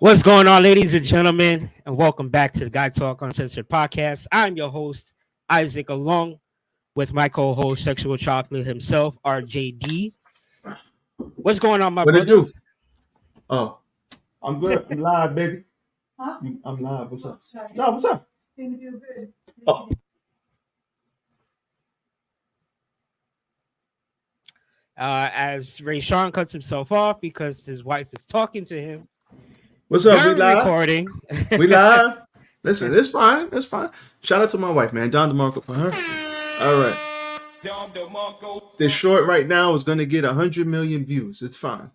What's going on, ladies and gentlemen, and welcome back to the Guytalk Uncensored Podcast. I'm your host, Isaac, along with my co-host, Sexual Chocolate himself, RJD. What's going on, my What it brother? do? Oh, I'm good. I'm live, baby. I'm live. What's up? No, what's up? Oh, As Ray Sean cuts himself off because his wife is talking to him what's up? We during live. recording. We live. Listen, it's fine. It's fine. Shout out to my wife, man. Don DeMarco for her. All right. This short right now is gonna get 100 million views. It's fine.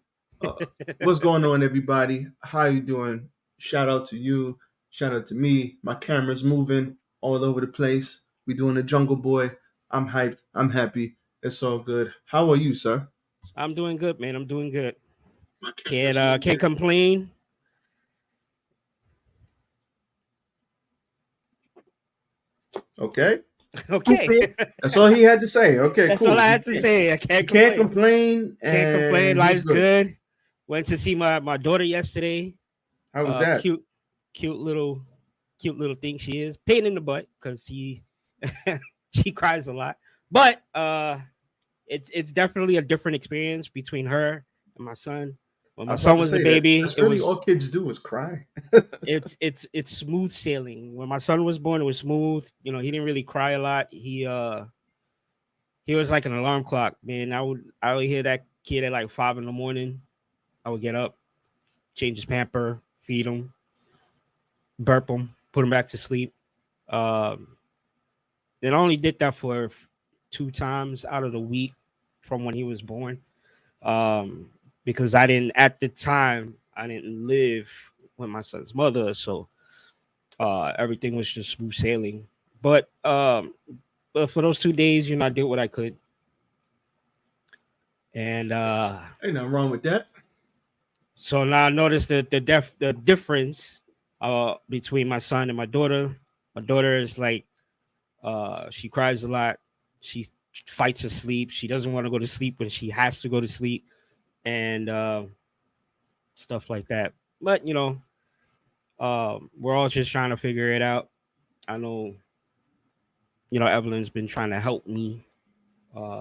What's going on, everybody? How you doing? Shout out to you. Shout out to me. My camera's moving all over the place. We doing the Jungle Boy. I'm hyped. I'm happy. It's all good. How are you, sir? I'm doing good, man. I'm doing good. My camera's moving. Can't complain. Okay. Okay. That's all he had to say. Okay, That's cool. all I had to say. I You can't can't complain. complain. Can't complain. and Life's he's good. Went to see my daughter yesterday. How was that? Cute little thing she is. Pain in the butt because she cries a lot. But it's definitely a different experience between her and my son. When my son was a baby, that's really all kids do is cry. it's smooth sailing. When my son was born, it was smooth. You know, he didn't really cry a lot. He was like an alarm clock, man. I would hear that kid at like 5 a.m. I would get up, change his pamper, feed him, burp him, put him back to sleep. And I only did that for 2 times out of the week from when he was born. Because at the time, I didn't live with my son's mother. So everything was just smooth sailing. But for those 2 days, I did what I could. And Ain't nothing wrong with that. so now I noticed the difference between my son and my daughter. My daughter is like she cries a lot. She fights her sleep. She doesn't want to go to sleep when she has to go to sleep, and stuff like that. But we're all just trying to figure it out. I know, Evelyn's been trying to help me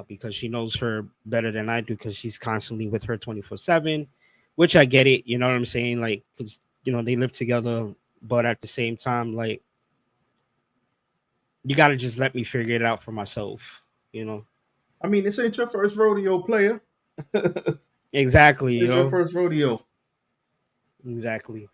because she knows her better than I do because she's constantly with her 24/7, which I get it. You know what I'm saying? Like, because they live together, but at the same time, like, you got to just let me figure it out for myself. I mean, this ain't your first rodeo, player. Exactly. This ain't your first rodeo. Exactly.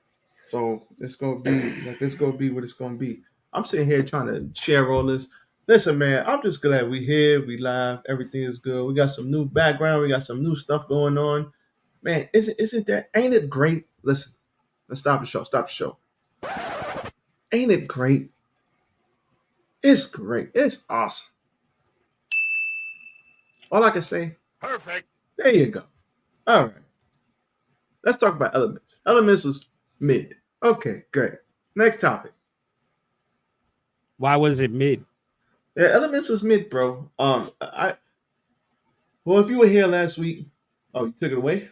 So it's gonna be what it's gonna be. I'm sitting here trying to share all this. Listen, man, I'm just glad we here, we live, everything is good. We got some new background, we got some new stuff going on. Man, ain't it great? Listen, let's stop the show. Ain't it great? It's great. It's awesome. All I can say, Perfect. there you go. All right. Let's talk about Elements. Elements was mid. Okay, great. Next topic. Why was it mid? Yeah, Elements was mid, bro. Well, if you were here last week, oh, you took it away?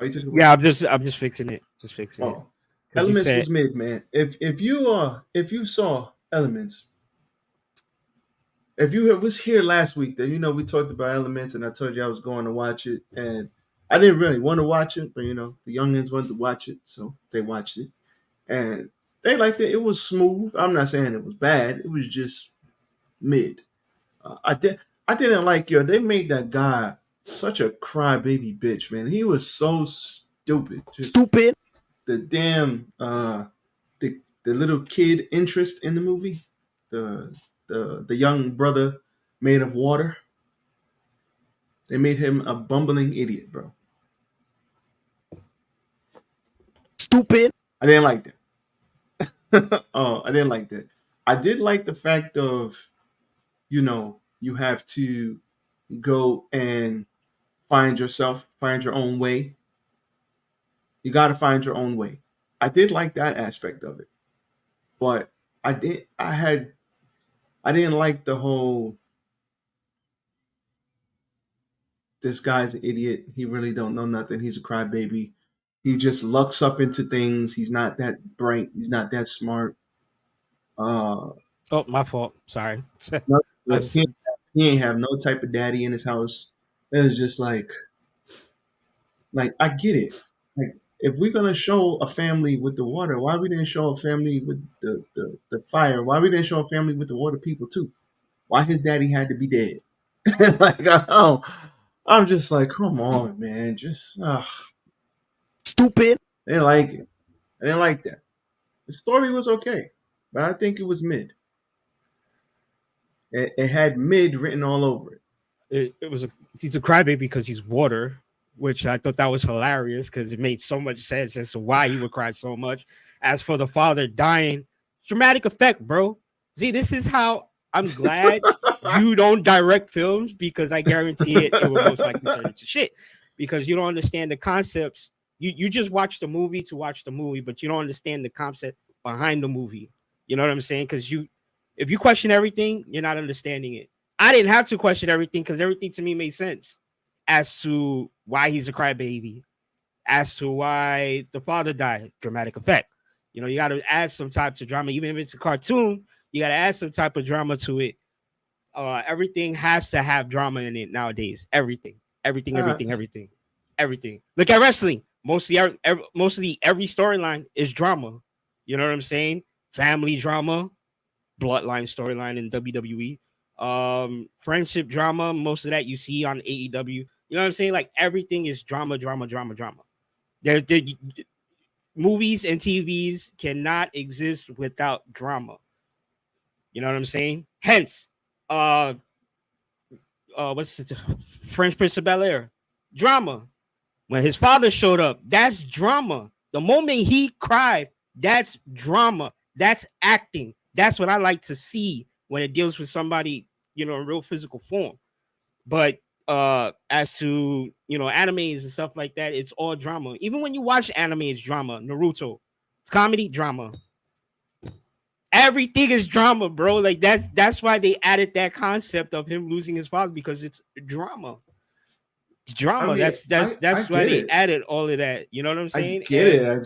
Oh, you took it away? Yeah, I'm just fixing it. Just fixing it. Oh, Elements was mid, man. If you saw Elements, if you was here last week, then we talked about Elements, and I told you I was going to watch it, and I didn't really want to watch it, but the youngins wanted to watch it, so they watched it, and they liked it. It was smooth. I'm not saying it was bad. It was just mid. I didn't like they made that guy such a crybaby bitch, man. He was so stupid. Just Stupid. the damn the little kid interest in the movie, the young brother made of water. They made him a bumbling idiot, bro. Stupid. I didn't like that. Oh, I didn't like that. I did like the fact of, you have to go and find your own way. You got to find your own way. I did like that aspect of it, but I didn't like the whole, this guy's an idiot. He really don't know nothing. He's a crybaby. He just lucks up into things. He's not that bright. He's not that smart. Uh, Oh, my fault. Sorry. no, I was. he ain't have no type of daddy in his house. It was just like I get it. Like if we're gonna show a family with the water, why we didn't show a family with the fire? Why we didn't show a family with the water people too? Why his daddy had to be dead? Like oh, I'm just like, come on, man, just Stupid. I didn't like it. I didn't like that. The story was okay, but I think it was mid. It had mid written all over it. It was he's a crybaby because he's water, which I thought that was hilarious because it made so much sense as to why he would cry so much. As for the father dying, dramatic effect, bro. See, this is how I'm glad you don't direct films because I guarantee it will most likely turn into shit because you don't understand the concepts. You just watch the movie to watch the movie, but you don't understand the concept behind the movie. You know what I'm saying? Because if you question everything, you're not understanding it. I didn't have to question everything because everything to me made sense as to why he's a crybaby, as to why the father died. Dramatic effect. You know, you got to add some type of drama, even if it's a cartoon. You got to add some type of drama to it. Everything has to have drama in it nowadays. Everything, everything, Uh, everything, everything, everything. Look at wrestling. Mostly every storyline is drama. You know what I'm saying? Family drama, bloodline storyline in WWE. Friendship drama, most of that you see on AEW. You know what I'm saying? Like everything is drama, drama, drama, drama. There movies and TVs cannot exist without drama. You know what I'm saying? Hence, uh, what's it? French Prince of Bel Air, drama. When his father showed up, that's drama. The moment he cried, that's drama. That's acting. That's what I like to see when it deals with somebody, in real physical form. But as to animes and stuff like that, it's all drama. Even when you watch anime, it's drama. Naruto, it's comedy, drama. Everything is drama, bro. Like that's why they added that concept of him losing his father because it's drama. I Drama. mean, I That's why get they it. added all of that. You know what I'm I saying? get it. And I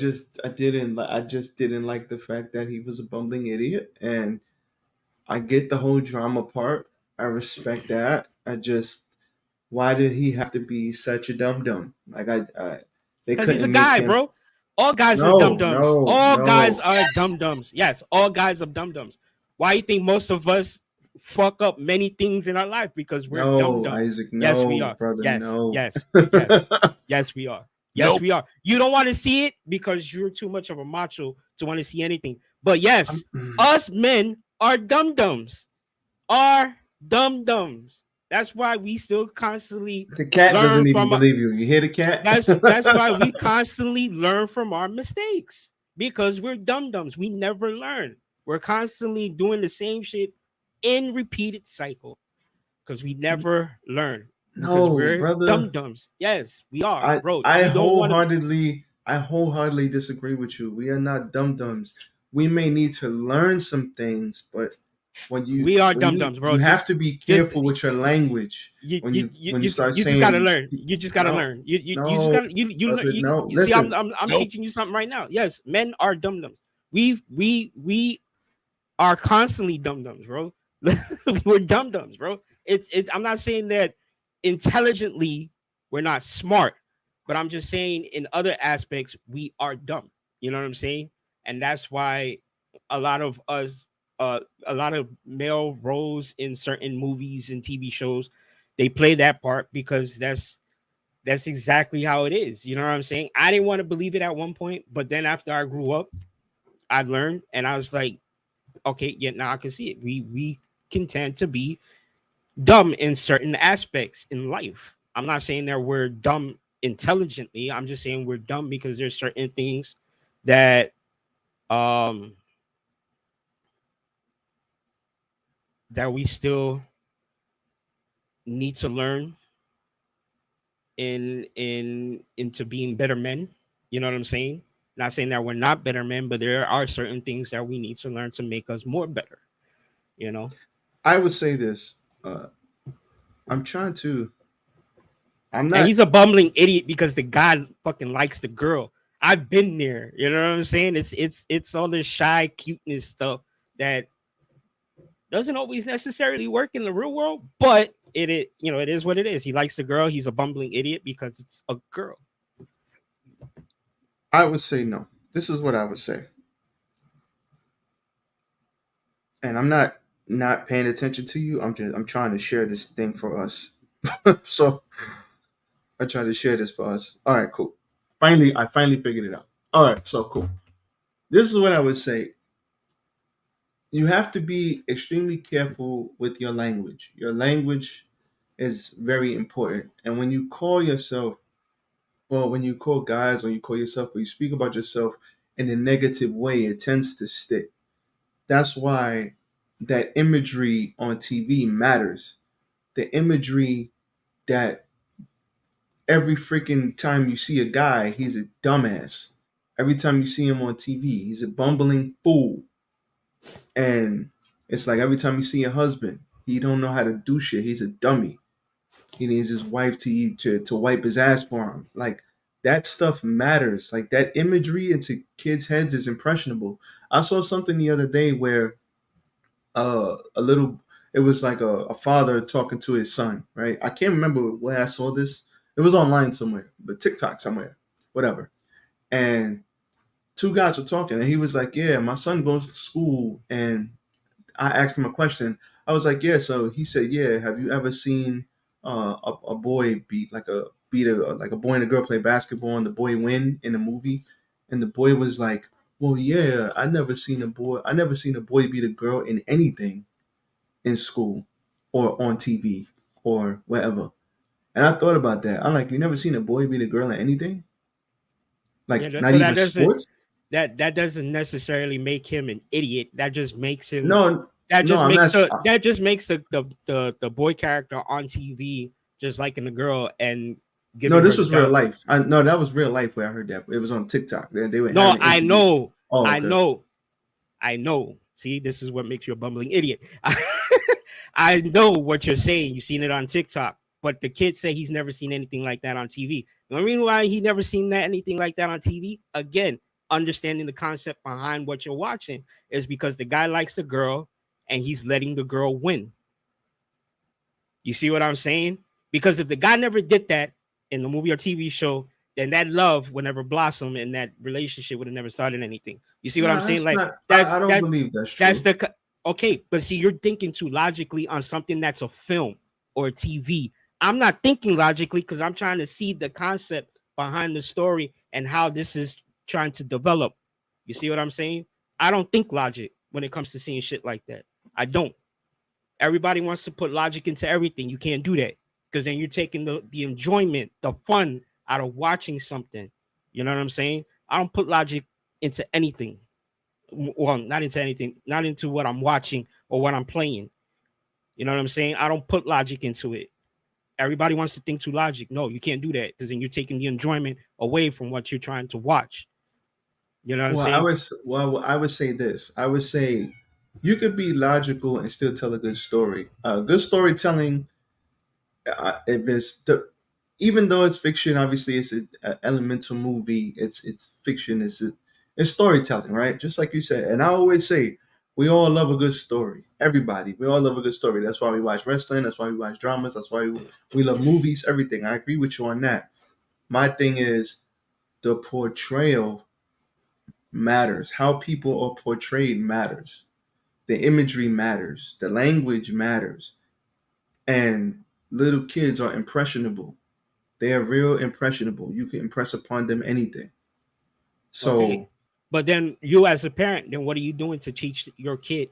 just didn't like the fact that he was a bumbling idiot, and I get the whole drama part. I respect that. I just why did he have to be such a dum dum? They because he's a couldn't make guy, him. bro. All guys are dum No, dums. no, All guys no, are dum dums. Yes, all guys are dum dums. Why you think most of us fuck up many things in our life? Because we're dum no, dums. Isaac, Yes, we no, are. brother, Yes, no. yes, yes, yes, we are. Yes, Nope. we are. You don't want to see it because you're too much of a macho to want to see anything. But yes, us men are dum dums. Are dum dums. That's why we still constantly The cat learn doesn't even from believe you. You hear the cat? that's why we constantly learn from our mistakes because we're dum dums. We never learn. We're constantly doing the same shit in repeated cycle because we never learn because No, we're dum brother. dums. Yes, we are, I bro. I You don't want to. wholeheartedly I wholeheartedly disagree with you. We are not dum dums. We may need to learn some things, but We are when dum dums, bro. you have to be Just careful with your language you when you you you when you you, start you just gotta saying learn. You just gotta no, learn. You just no, gotta you learn. brother, no. You see, I'm Listen, I'm nope. teaching you something right now. Yes, men are dum dums. We are constantly dum dums, bro. We're dum dums, bro. It's. I'm not saying that intelligently we're not smart, but I'm just saying in other aspects we are dumb. You know what I'm saying? And that's why a lot of us, a lot of male roles in certain movies and TV shows, they play that part because that's exactly how it is. You know what I'm saying? I didn't want to believe it at one point, but then after I grew up, I learned, and I was like, okay, yeah, now I can see it. We can tend to be dumb in certain aspects in life. I'm not saying that we're dumb intelligently. I'm just saying we're dumb because there's certain things that um that we still need to learn into being better men. You know what I'm saying? Not saying that we're not better men, but there are certain things that we need to learn to make us more better. You know, I would say this. Uh, I'm trying to. I'm and not. he's a bumbling idiot because the guy fucking likes the girl. I've been there. You know what I'm saying? It's all this shy cuteness stuff that doesn't always necessarily work in the real world, but it is what it is. He likes the girl. He's a bumbling idiot because it's a girl. I would say no. This is what I would say, and I'm not paying attention to you. I'm trying to share this thing for us. So I try to share this for us. All right, cool. I finally figured it out. All right, so cool. This is what I would say. You have to be extremely careful with your language. Your language is very important. And when you call yourself, or when you call guys, or you call yourself, or you speak about yourself in a negative way, it tends to stick. That's why that imagery on TV matters. The imagery that every freaking time you see a guy, he's a dumbass. Every time you see him on TV, he's a bumbling fool. And it's like every time you see a husband, he don't know how to do shit. He's a dummy. He needs his wife to wipe his ass for him. Like that stuff matters. Like that imagery into kids' heads is impressionable. I saw something the other day where a little it was like a father talking to his son, right? I can't remember where I saw this. It was online somewhere, but TikTok somewhere, whatever. And two guys were talking, and he was like, "Yeah, my son goes to school," and I asked him a question. I was like, "Yeah." So he said, "Yeah. Have you ever seen a boy beat a boy and a girl play basketball and the boy win in a movie?" And the boy was like, "Well, yeah. I never seen a boy beat a girl in anything in school or on TV or wherever." And I thought about that. I'm like, "You never seen a boy beat a girl in anything? Yeah, Like not but that even doesn't sports?" that doesn't necessarily make him an idiot. That just makes him No, that no. just I'm makes not. the boy character on TV just liking the girl and No, giving her this the was real down. life. No, that was real life where I heard that. It was on TikTok. They were No, having interviews. Oh, I okay. know, I know. See, this is what makes you a bumbling idiot. I know what you're saying. You've seen it on TikTok, but the kid say he's never seen anything like that on TV. The only reason why he never seen that anything like that on TV, again, understanding the concept behind what you're watching, is because the guy likes the girl and he's letting the girl win. You see what I'm saying? Because if the guy never did that in the movie or TV show, then that love would never blossom and that relationship would have never started anything. You see what I'm No, saying? that's Like not. that's I don't that believe that's that's true. the okay, but see, you're thinking too logically on something that's a film or TV. I'm not thinking logically because I'm trying to see the concept behind the story and how this is trying to develop. You see what I'm saying? I don't think logic when it comes to seeing shit like that. I don't. Everybody wants to put logic into everything. You can't do that because then you're taking the enjoyment, the fun out of watching something. You know what I'm saying? I don't put logic into anything. Well, not into anything, not into what I'm watching or what I'm playing. You know what I'm saying? I don't put logic into it. Everybody wants to think through logic. No, you can't do that because then you're taking the enjoyment away from what you're trying to watch. You know what I'm saying? I would say this. I would say you could be logical and still tell a good story. Good storytelling, if it's the even though it's fiction, obviously it's an elemental movie. It's fiction. It's storytelling, right? Just like you said. And I always say we all love a good story. Everybody, we all love a good story. That's why we watch wrestling. That's why we watch dramas. That's why we love movies. Everything. I agree with you on that. My thing is the portrayal matters. How people are portrayed matters. The imagery matters. The language matters. And little kids are impressionable. They are real impressionable. You can impress upon them anything. Okay. So But then you as a parent, then what are you doing to teach your kid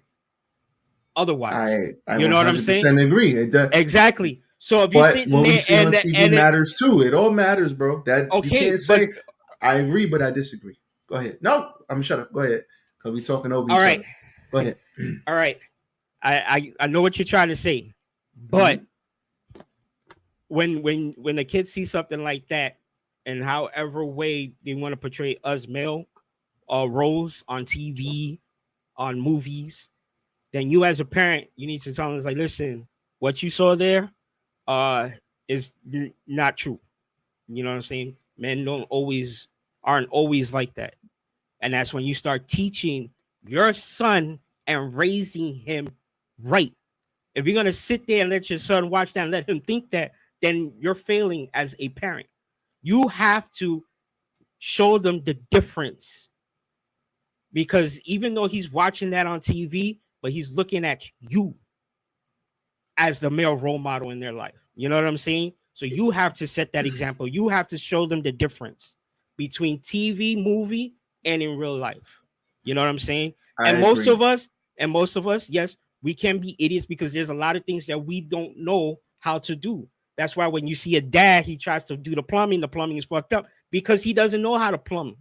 otherwise? I You know what I'm saying? 100% agree. Exactly. So if you're But sitting what we there see on TV and it, matters too. It all matters, bro. That you okay, can't but say I agree, but I disagree. Go ahead. No, I'm shut up. Go ahead, because we talking over all each right, other. Go ahead. all right. I know what you're trying to say, but Hmm. when the kids see something like that, and however way they want to portray us male roles on TV, on movies, then you as a parent, you need to tell them, like, listen, what you saw there, uh, is not true. You know what I'm saying? Men don't always aren't always like that. And that's when you start teaching your son and raising him right. If you're gonna sit there and let your son watch that and let him think that, then you're failing as a parent. You have to show them the difference, because even though he's watching that on TV, but he's looking at you as the male role model in their life. You know what I'm saying? So you have to set that example. You have to show them the difference between TV, movie, and in real life. You know what I'm saying? I And most agree. of us, yes, we can be idiots because there's a lot of things that we don't know how to do. That's why when you see a dad, he tries to do the plumbing is fucked up because he doesn't know how to plumb.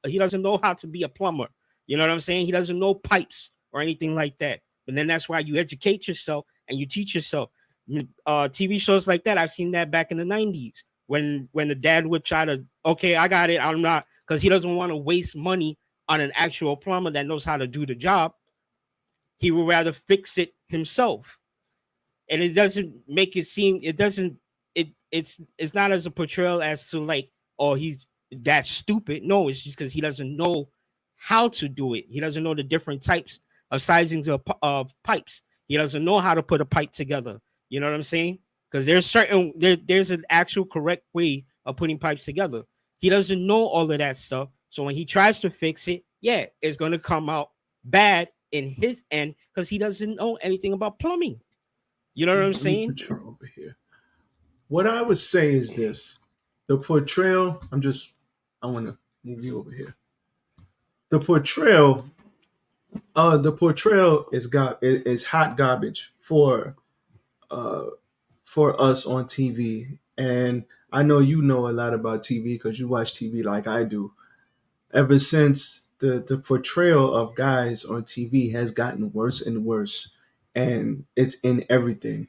He doesn't know how to be a plumber. You know what I'm saying? He doesn't know pipes or anything like that. But then that's why you educate yourself and you teach yourself. TV shows like that, I've seen that back in the 90s when the dad would try to, okay, I got it, I'm not, because he doesn't want to waste money on an actual plumber that knows how to do the job. He would rather fix it himself. And it doesn't make it seem, it doesn't, it's not as a portrayal as to like, oh, he's that stupid. No, it's just because he doesn't know how to do it. He doesn't know the different types of sizings of pipes. He doesn't know how to put a pipe together. You know what I'm saying? Because there's an actual correct way of putting pipes together. He doesn't know all of that stuff. So when he tries to fix it, yeah, it's gonna come out bad in his end because he doesn't know anything about plumbing. You know what I'm Let me saying? put you over here. What I would say is this: the portrayal. I want to move you over here. The portrayal. The portrayal is hot garbage uh for us on TV, and I know you know a lot about TV because you watch TV like I do. Ever since the portrayal of guys on TV has gotten worse and worse, and it's in everything.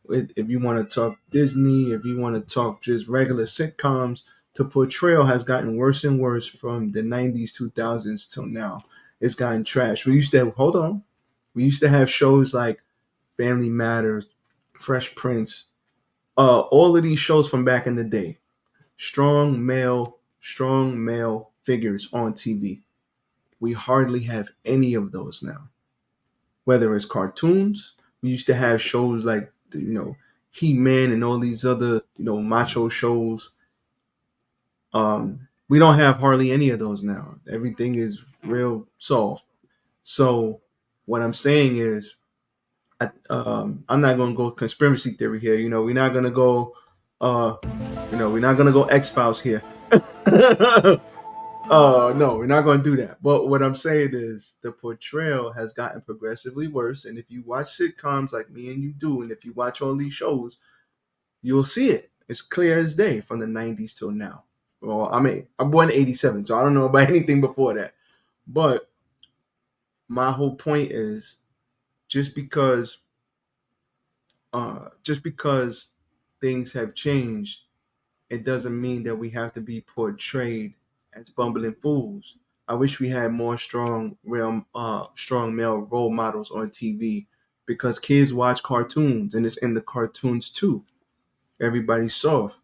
If you want to talk Disney, if you want to talk just regular sitcoms, the portrayal has gotten worse and worse from the 90s, 2000s till now. It's gotten trash. We used to have shows like Family Matters, Fresh Prince, all of these shows from back in the day. Strong male figures on TV. We hardly have any of those now. Whether it's cartoons, we used to have shows like He-Man and all these other macho shows. We don't have hardly any of those now. Everything is real soft. So what I'm saying is, I'm not going to go conspiracy theory here. We're not going to go. Uh, we're not going to go X Files here. No, we're not going to do that. But what I'm saying is the portrayal has gotten progressively worse. And if you watch sitcoms like me and you do, and if you watch all these shows, you'll see it. It's clear as day from the 90s till now. Well, I mean, I'm born in 87, so I don't know about anything before that. But my whole point is just because just because things have changed, it doesn't mean that we have to be portrayed as bumbling fools. I wish we had more strong male role models on TV because kids watch cartoons and it's in the cartoons too. Everybody's soft.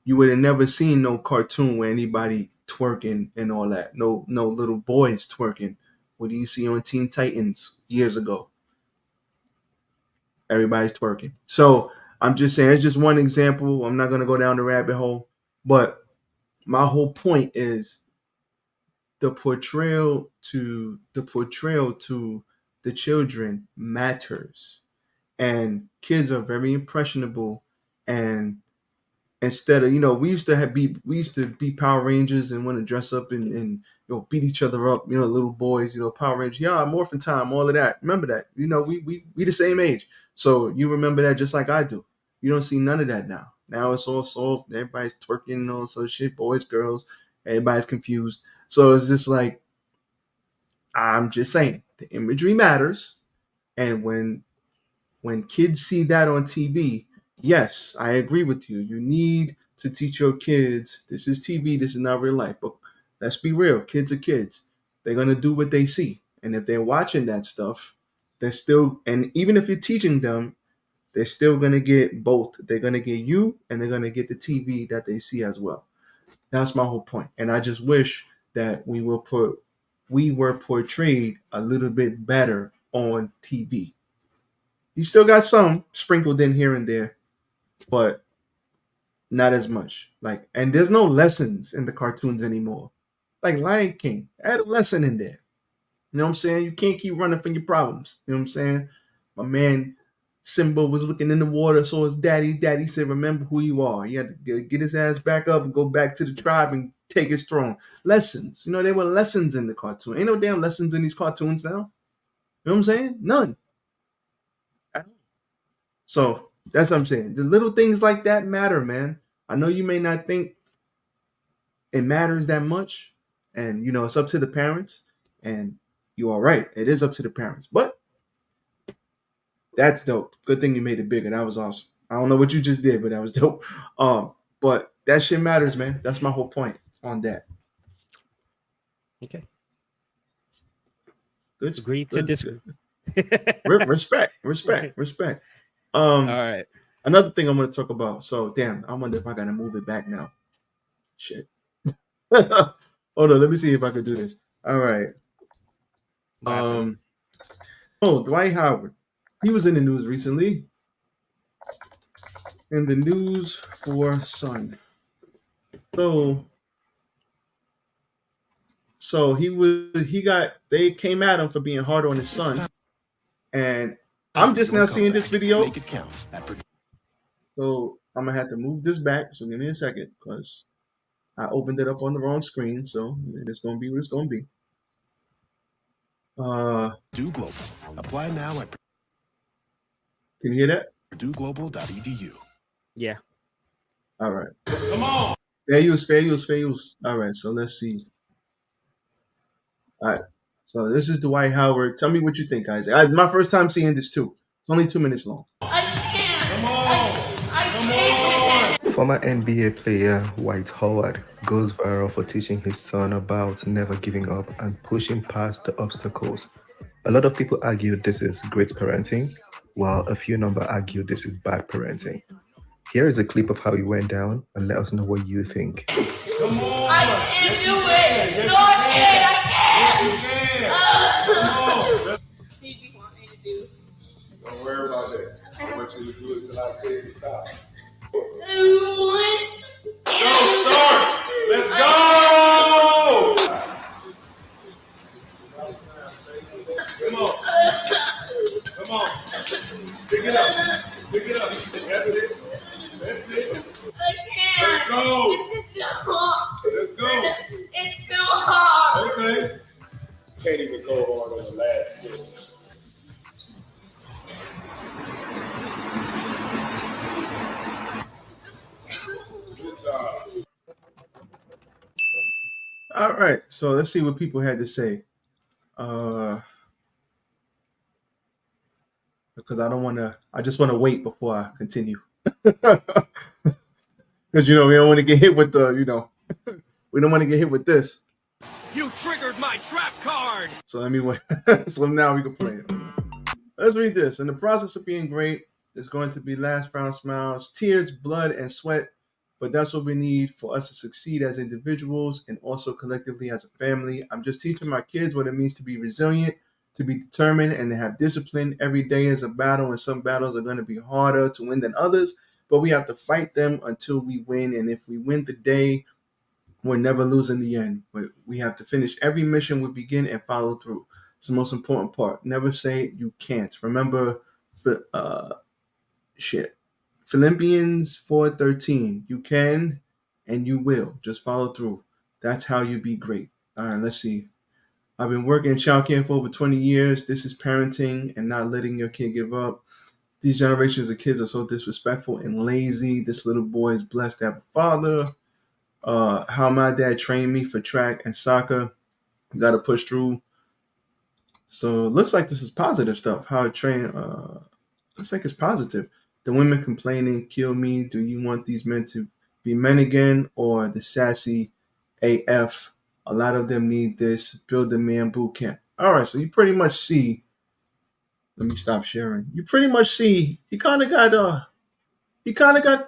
You would have never seen no cartoon where anybody twerking and all that. No little boys twerking. What do you see on Teen Titans years ago? Everybody's twerking. So I'm just saying it's just one example. I'm not gonna go down the rabbit hole, but my whole point is the portrayal to the children matters, and kids are very impressionable. And instead of we used to be Power Rangers and want to dress up and beat each other up, little boys, Power Rangers, yeah, Morphin Time, all of that. Remember that? We the same age, so you remember that just like I do. You don't see none of that now. Now it's all soft. Everybody's twerking and all sort of shit. Boys, girls, everybody's confused. So it's just like I'm just saying the imagery matters, and when kids see that on TV, yes, I agree with you. You need to teach your kids this is TV, this is not real life. But let's be real, kids are kids. They're gonna do what they see. And if they're watching that stuff, they're still and even if you're teaching them, they're still gonna get both. They're gonna get you and they're gonna get the TV that they see as well. That's my whole point. And I just wish that we were portrayed a little bit better on TV. You still got some sprinkled in here and there, but not as much. Like, and there's no lessons in the cartoons anymore. Like Lion King, add a lesson in there. You know what I'm saying? You can't keep running from your problems. You know what I'm saying? My man Simba was looking in the water, saw his daddy. Daddy said, "Remember who you are." He had to get his ass back up and go back to the tribe and take his throne. Lessons. You know, there were lessons in the cartoon. Ain't no damn lessons in these cartoons now. You know what I'm saying? None. So that's what I'm saying. The little things like that matter, man. I know you may not think it matters that much, and you know it's up to the parents. And you are right, it is up to the parents. But that's dope. Good thing you made it bigger. That was awesome. I don't know what you just did, but that was dope. But that shit matters, man. That's my whole point on that. Okay. Good. Agree to disagree. Respect. All right. Another thing I'm going to talk about. So, damn, I wonder if I got to move it back now. Shit. Hold on, let me see if I can do this. All right. Dwight Howard. He was in the news recently. In the news for Sun. So they came at him for being hard on his son. And I'm just now seeing this video. Make it count. So I'm gonna have to move this back. So give me a second, because I opened it up on the wrong screen. So it's gonna be what it's gonna be. Do Global. Apply now at. Can you hear that? PurdueGlobal.edu. Yeah. All right. Come on. Fair use. All right. So let's see. All right. So this is Dwight Howard. Tell me what you think, guys. My first time seeing this too. It's only 2 minutes long. I can't. Come on. Former NBA player Dwight Howard goes viral for teaching his son about never giving up and pushing past the obstacles. A lot of people argue this is great parenting, while a few number argue this is bad parenting. Here is a clip of how it went down, and let us know what you think. Come on. I can't do it. No, I can't. Come on. What do you want me to do? Don't worry about that. I want you to do it till I tell you to stop. What? Go, start. Let's go. Come on. Pick it up. That's it. I can't. Let's go. It's too hard. Let's go. It's too hard. Okay. Can't even go hard on the last sip. Good job. All right. So let's see what people had to say. Because I just want to wait before I continue. Because, we don't want to get hit with we don't want to get hit with this. You triggered my trap card! So let me wait. So now we can play it. Let's read this. In the process of being great, there's going to be laughs, frowns, smiles, tears, blood, and sweat. But that's what we need for us to succeed as individuals and also collectively as a family. I'm just teaching my kids what it means to be resilient, to be determined, and to have discipline. Every day is a battle, and some battles are going to be harder to win than others, but we have to fight them until we win. And if we win the day, we're never losing the end. But we have to finish every mission we begin and follow through. It's the most important part. Never say you can't. Remember, Philippians 4:13. You can and you will. Just follow through. That's how you be great. All right, let's see. I've been working in childcare for over 20 years. This is parenting and not letting your kid give up. These generations of kids are so disrespectful and lazy. This little boy is blessed to have a father. How my dad trained me for track and soccer. You got to push through. So it looks like this is positive stuff. How I train. Looks like it's positive. The women complaining, kill me. Do you want these men to be men again, or the sassy AF? A lot of them need this. Build a man boot camp. All right, so you pretty much see. Let me stop sharing. You pretty much see he kind of got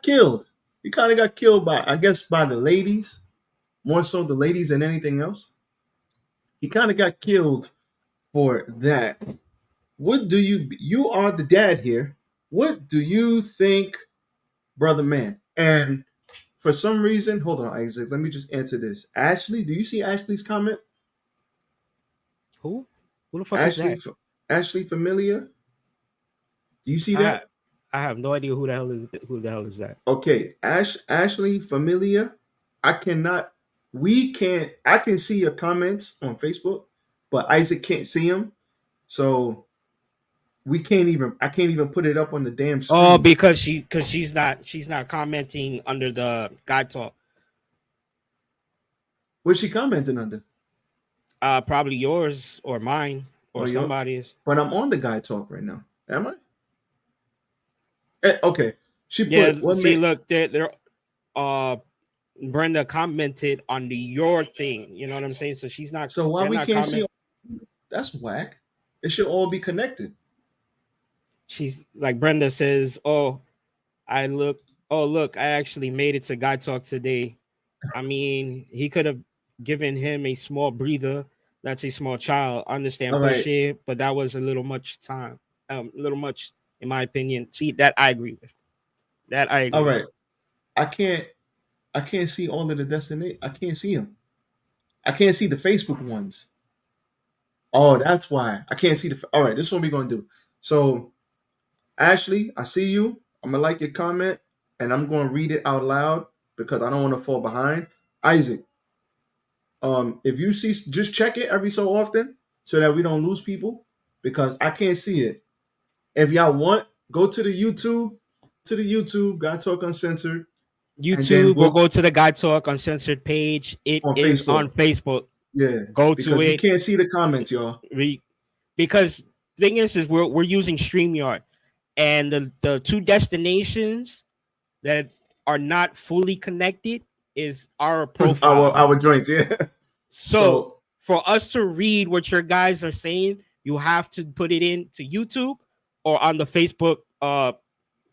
killed. He kind of got killed by the ladies. more so the ladies than anything else. He kind of got killed for that. What do you are the dad here? What do you think, brother man? And for some reason, hold on, Isaac. Let me just answer this. Ashley, do you see Ashley's comment? Who? Who the fuck is Ashley, that? Ashley Familia. Do you see I that? ha- I have no idea who the hell is that. Okay, Ashley Familia. I cannot. We can't. I can see your comments on Facebook, but Isaac can't see them. So we can't even. I can't even put it up on the damn Oh, screen. because she's not commenting under the guy talk. What's she commenting under? Probably yours or mine or Or your? somebody's. But I'm on the guy talk right now. Am I? Okay. She Yeah, put what see, made. look, they're Brenda commented on the your thing. You know what I'm saying? So she's not. So why They're we not can't see? comment. That's whack. It should all be connected. She's like Brenda says, "Oh, I look. Oh, look, I actually made it to Guy Talk today. I mean, he could have given him a small breather. That's a small child. Understand All right. pushing, but that was a little much time. A little much, in my opinion. See, that I agree with. That I agree All with. right. I can't. I can't see all of the destination. I can't see them. I can't see the Facebook ones. Oh, that's why I can't see the. All right, this is what we're gonna do. So, Ashley, I see you. I'm gonna like your comment, and I'm gonna read it out loud because I don't want to fall behind. Isaac, if you see, just check it every so often so that we don't lose people because I can't see it. If y'all want, go to the YouTube, Guy Talk Uncensored, and then YouTube, we'll we'll go to the Guy Talk Uncensored page. It on is Facebook. on Facebook. Yeah, Go to because we it. can't see the comments, y'all. Because thing is we're using StreamYard, and the two destinations that are not fully connected is our profile. our joints, yeah. So for us to read what your guys are saying, you have to put it into YouTube or on the Facebook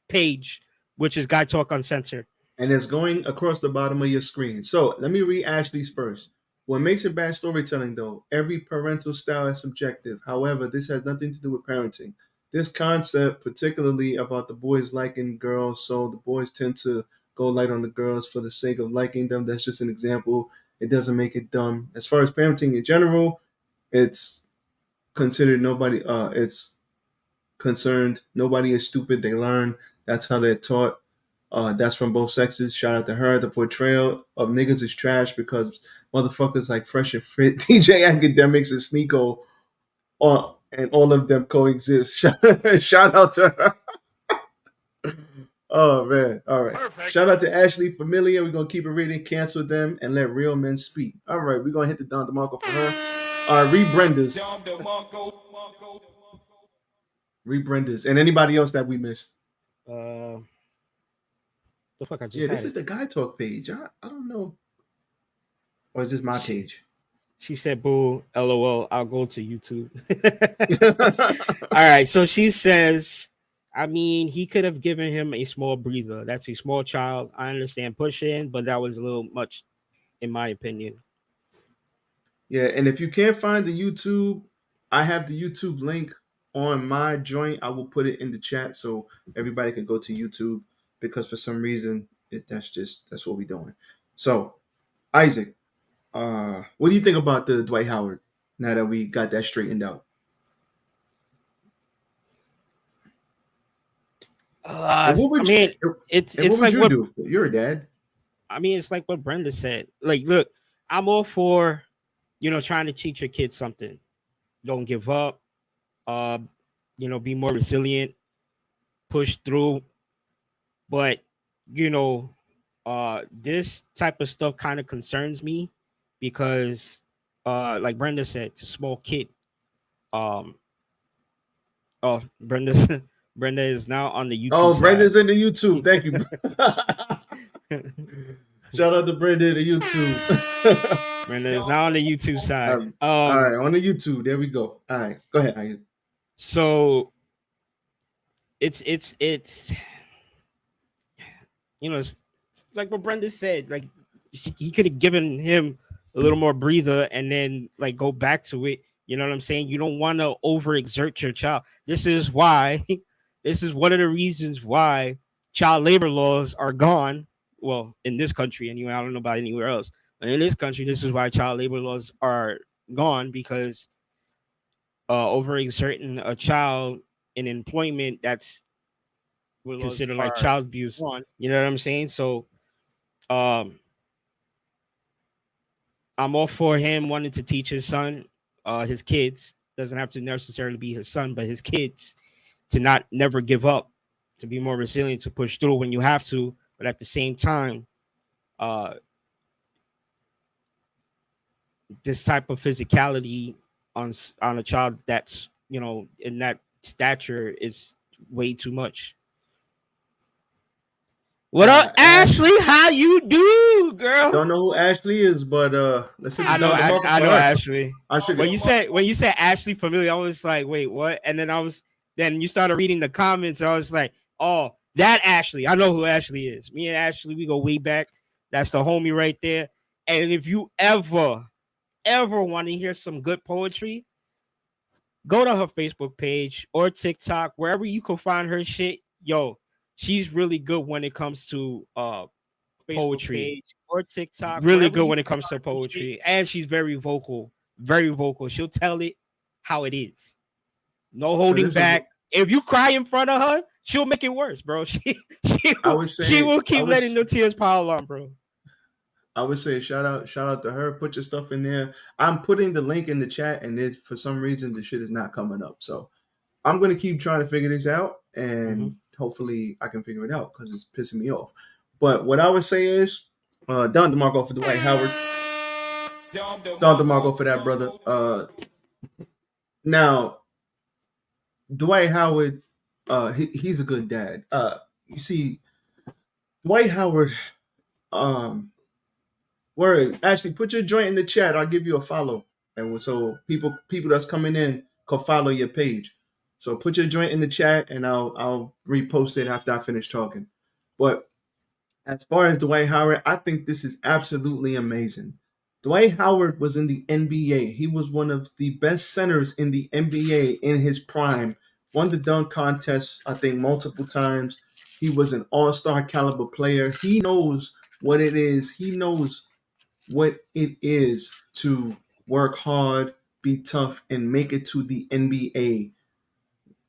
page, which is Guy Talk Uncensored. And it's going across the bottom of your screen. So let me read Ashley's first. What makes it bad storytelling, though? Every parental style is subjective. However, this has nothing to do with parenting. This concept, particularly about the boys liking girls, so the boys tend to go light on the girls for the sake of liking them. That's just an example. It doesn't make it dumb. As far as parenting in general, it's considered nobody. It's concerned. Nobody is stupid. They learn. That's how they're taught. That's from both sexes. Shout out to her. The portrayal of niggas is trash because motherfuckers like Fresh and Fit, DJ Academics, and Sneeko, and all of them coexist. Shout out to her. Oh man. All right. Perfect. Shout out to Ashley Familia. We're gonna keep it reading, cancel them, and let real men speak. All right, we're gonna hit the Don DeMarco for her. Read Brenda's. Read Brenda's. And anybody else that we missed. The fuck I just Yeah, this had is it. the Guy Talk page. I don't know. Or is this my page? She said, "Boo, lol. I'll go to YouTube." All right. So she says, "I mean, he could have given him a small breather. That's a small child. I understand pushing, but that was a little much, in my opinion." Yeah, and if you can't find the YouTube, I have the YouTube link on my joint. I will put it in the chat so everybody can go to YouTube because for some reason that's what we're doing. So, Isaac, what do you think about the Dwight Howard now that we got that straightened out? And what I would mean, you, it's and what it's would like you what do? You're a dad. I mean. It's like what Brenda said. Like, look, I'm all for trying to teach your kids something. Don't give up. Uh, be more resilient. Push through. But this type of stuff kind of concerns me because, like Brenda said, it's a small kid. Um, oh, Brenda is now on the YouTube Oh, side. Brenda's in the YouTube. Thank you. Shout out to Brenda in the YouTube. Brenda is now on the YouTube side. All right, on the YouTube. There we go. All right, go ahead, Isaac. So it's it's like what Brenda said. Like he could have given him a little more breather and then like go back to it. You know what I'm saying? You don't want to overexert your child. This is why. This is one of the reasons why child labor laws are gone. Well, in this country anyway. I don't know about anywhere else, but in this country, this is why child labor laws are gone, because overexerting a child in employment, that's considered like child abuse. You know what I'm saying? So um I'm all for him wanting to teach his son, his kids, doesn't have to necessarily be his son, but his kids, to not never give up, to be more resilient, to push through when you have to, but at the same time, uh this type of physicality on a child that's, you know, in that stature is way too much. What up, Ashley? How you do, girl? Don't know who Ashley is, but let's I know Ashley. When you said Ashley familiar, I was like, wait, what? And then you started reading the comments, and I was like, oh, that Ashley. I know who Ashley is. Me and Ashley, we go way back. That's the homie right there. And if you ever want to hear some good poetry, go to her Facebook page or TikTok, wherever you can find her shit. Yo, she's really good when it comes to poetry or TikTok. Really good when it comes to poetry, and she's very vocal. Very vocal. She'll tell it how it is. No holding back. If you cry in front of her, she'll make it worse, bro. She will keep letting the tears pile on, bro. I would say shout out to her. Put your stuff in there. I'm putting the link in the chat, and for some reason the shit is not coming up. So I'm gonna keep trying to figure this out, and hopefully I can figure it out because it's pissing me off. But what I would say is, Don DeMarco for Dwight Howard. Don DeMarco for that, brother. Now, Dwight Howard, he's a good dad. You see, Dwight Howard, word. Actually, put your joint in the chat. I'll give you a follow, and so people that's coming in can follow your page. So put your joint in the chat, and I'll repost it after I finish talking. But as far as Dwight Howard, I think this is absolutely amazing. Dwight Howard was in the NBA. He was one of the best centers in the NBA in his prime. Won the dunk contest, I think, multiple times. He was an all-star caliber player. He knows what it is. He knows what it is to work hard, be tough, and make it to the NBA.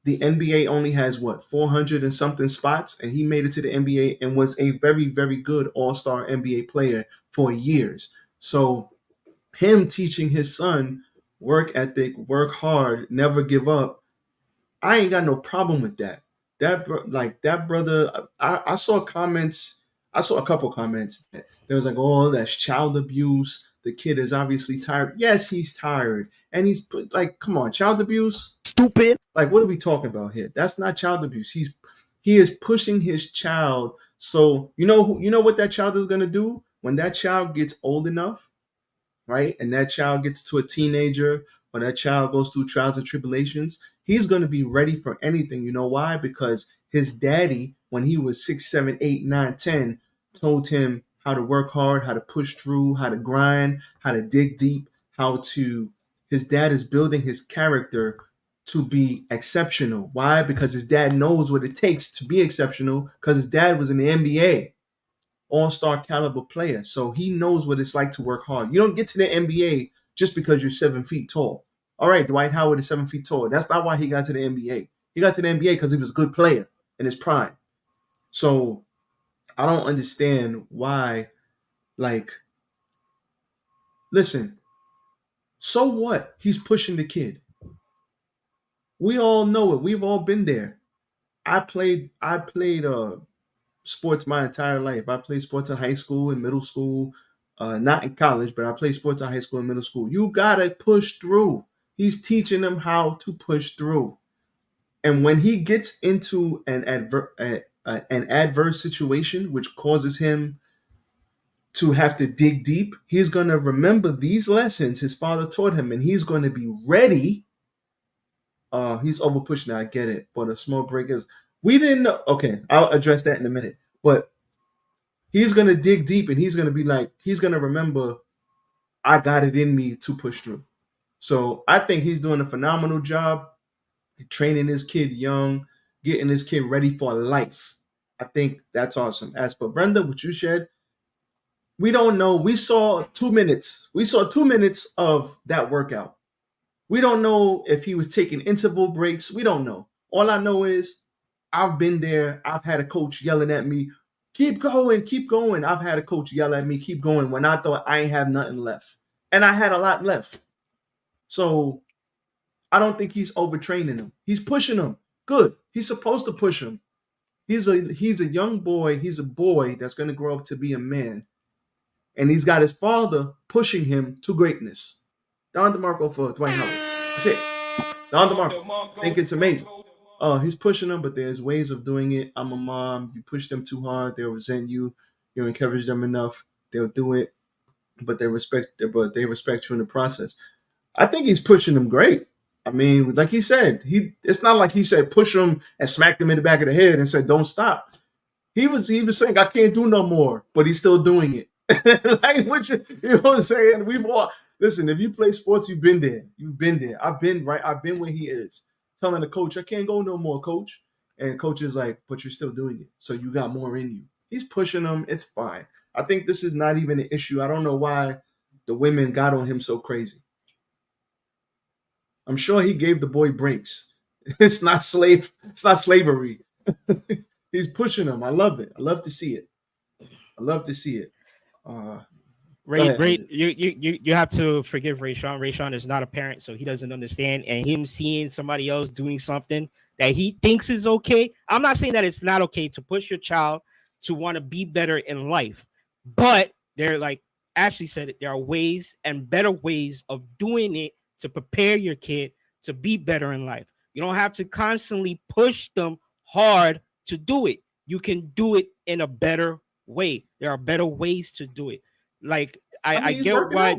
The NBA only has 400 and something spots, and he made it to the NBA and was a very, very good all-star NBA player for years. So him teaching his son work ethic, work hard, never give up, I ain't got no problem with that. That brother, I saw comments. I saw a couple comments that there was like, oh, that's child abuse. The kid is obviously tired. Yes, he's tired. And he's like, come on, child abuse? Stupid. Like, what are we talking about here? That's not child abuse. He is pushing his child. So you know what that child is gonna do when that child gets old enough, right? And that child gets to a teenager, or that child goes through trials and tribulations, he's gonna be ready for anything. You know why? Because his daddy, when he was 6, 7, 8, 9, 10, told him how to work hard, how to push through, how to grind, how to dig deep, his dad is building his character to be exceptional. Why? Because his dad knows what it takes to be exceptional, because his dad was in the NBA, all-star caliber player. So he knows what it's like to work hard. You don't get to the NBA just because you're 7 feet tall. All right, Dwight Howard is 7 feet tall. That's not why he got to the NBA. He got to the NBA because he was a good player in his prime. So I don't understand why, listen, so what? He's pushing the kid. We all know it. We've all been there. I played sports my entire life. I played sports in high school and middle school, not in college, but I played sports in high school and middle school. You gotta push through. He's teaching them how to push through. And when he gets into an adverse situation, which causes him to have to dig deep, he's going to remember these lessons his father taught him, and he's going to be ready. He's over pushed now, I get it. But a small break is, we didn't know. Okay, I'll address that in a minute. But he's gonna dig deep and he's gonna be like, he's gonna remember, I got it in me to push through. So I think he's doing a phenomenal job training his kid young, getting his kid ready for life. I think that's awesome. As for Brenda, what you said, we don't know. We saw 2 minutes. We saw 2 minutes of that workout. We don't know if he was taking interval breaks. We don't know. All I know is I've been there. I've had a coach yelling at me, keep going, keep going. I've had a coach yell at me, keep going, when I thought I ain't have nothing left. And I had a lot left. So I don't think he's overtraining him. He's pushing him. Good. He's supposed to push him. He's a young boy. He's a boy that's going to grow up to be a man. And he's got his father pushing him to greatness. Don DeMarco for Dwight Howard. That's it. Don DeMarco. I think it's amazing. He's pushing them, but there's ways of doing it. I'm a mom. You push them too hard, they'll resent you. You encourage them enough, they'll do it. But they respect you in the process. I think he's pushing them great. I mean, like he said, it's not like he said push him and smacked him in the back of the head and said don't stop. He was saying I can't do no more, but he's still doing it. Like what you know what I'm saying? We've all listen. If you play sports, you've been there. You've been there. I've been where he is. Telling the coach, I can't go no more, coach. And coach is like, but you're still doing it. So you got more in you. He's pushing them. It's fine. I think this is not even an issue. I don't know why the women got on him so crazy. I'm sure he gave the boy breaks. It's not slavery. He's pushing them. I love it. I love to see it. Ray, you have to forgive Rayshawn. Rayshawn is not a parent, so he doesn't understand. And him seeing somebody else doing something that he thinks is okay. I'm not saying that it's not okay to push your child to want to be better in life, but they're like Ashley said it. There are ways and better ways of doing it to prepare your kid to be better in life. You don't have to constantly push them hard to do it. You can do it in a better way. There are better ways to do it. Like I get why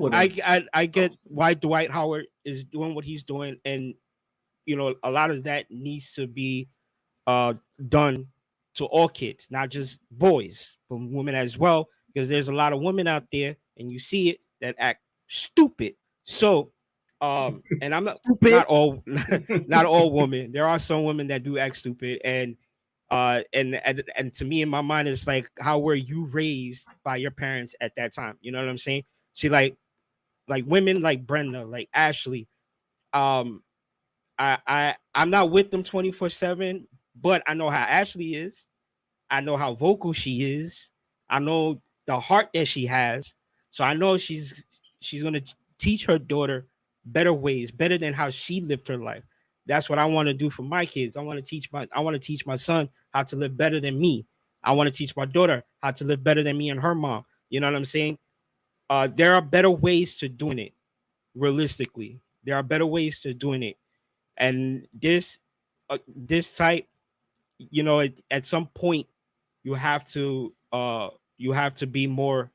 I get why Dwight Howard is doing what he's doing, and you know a lot of that needs to be done to all kids, not just boys, but women as well, because there's a lot of women out there, and you see it, that act stupid. So and I'm not stupid. not all women. There are some women that do act stupid, and to me in my mind it's like, how were you raised by your parents at that time? You know what I'm saying? She like women like Brenda, like Ashley. I'm not with them 24/7, but I know how Ashley is. I know how vocal she is. I know the heart that she has. So I know she's gonna teach her daughter better ways, better than how she lived her life. That's what I want to do for my kids. I want to teach my son how to live better than me. I want to teach my daughter how to live better than me and her mom. You know what I'm saying? There are better ways to doing it. Realistically, there are better ways to doing it. And this type, you know, at some point you have to be more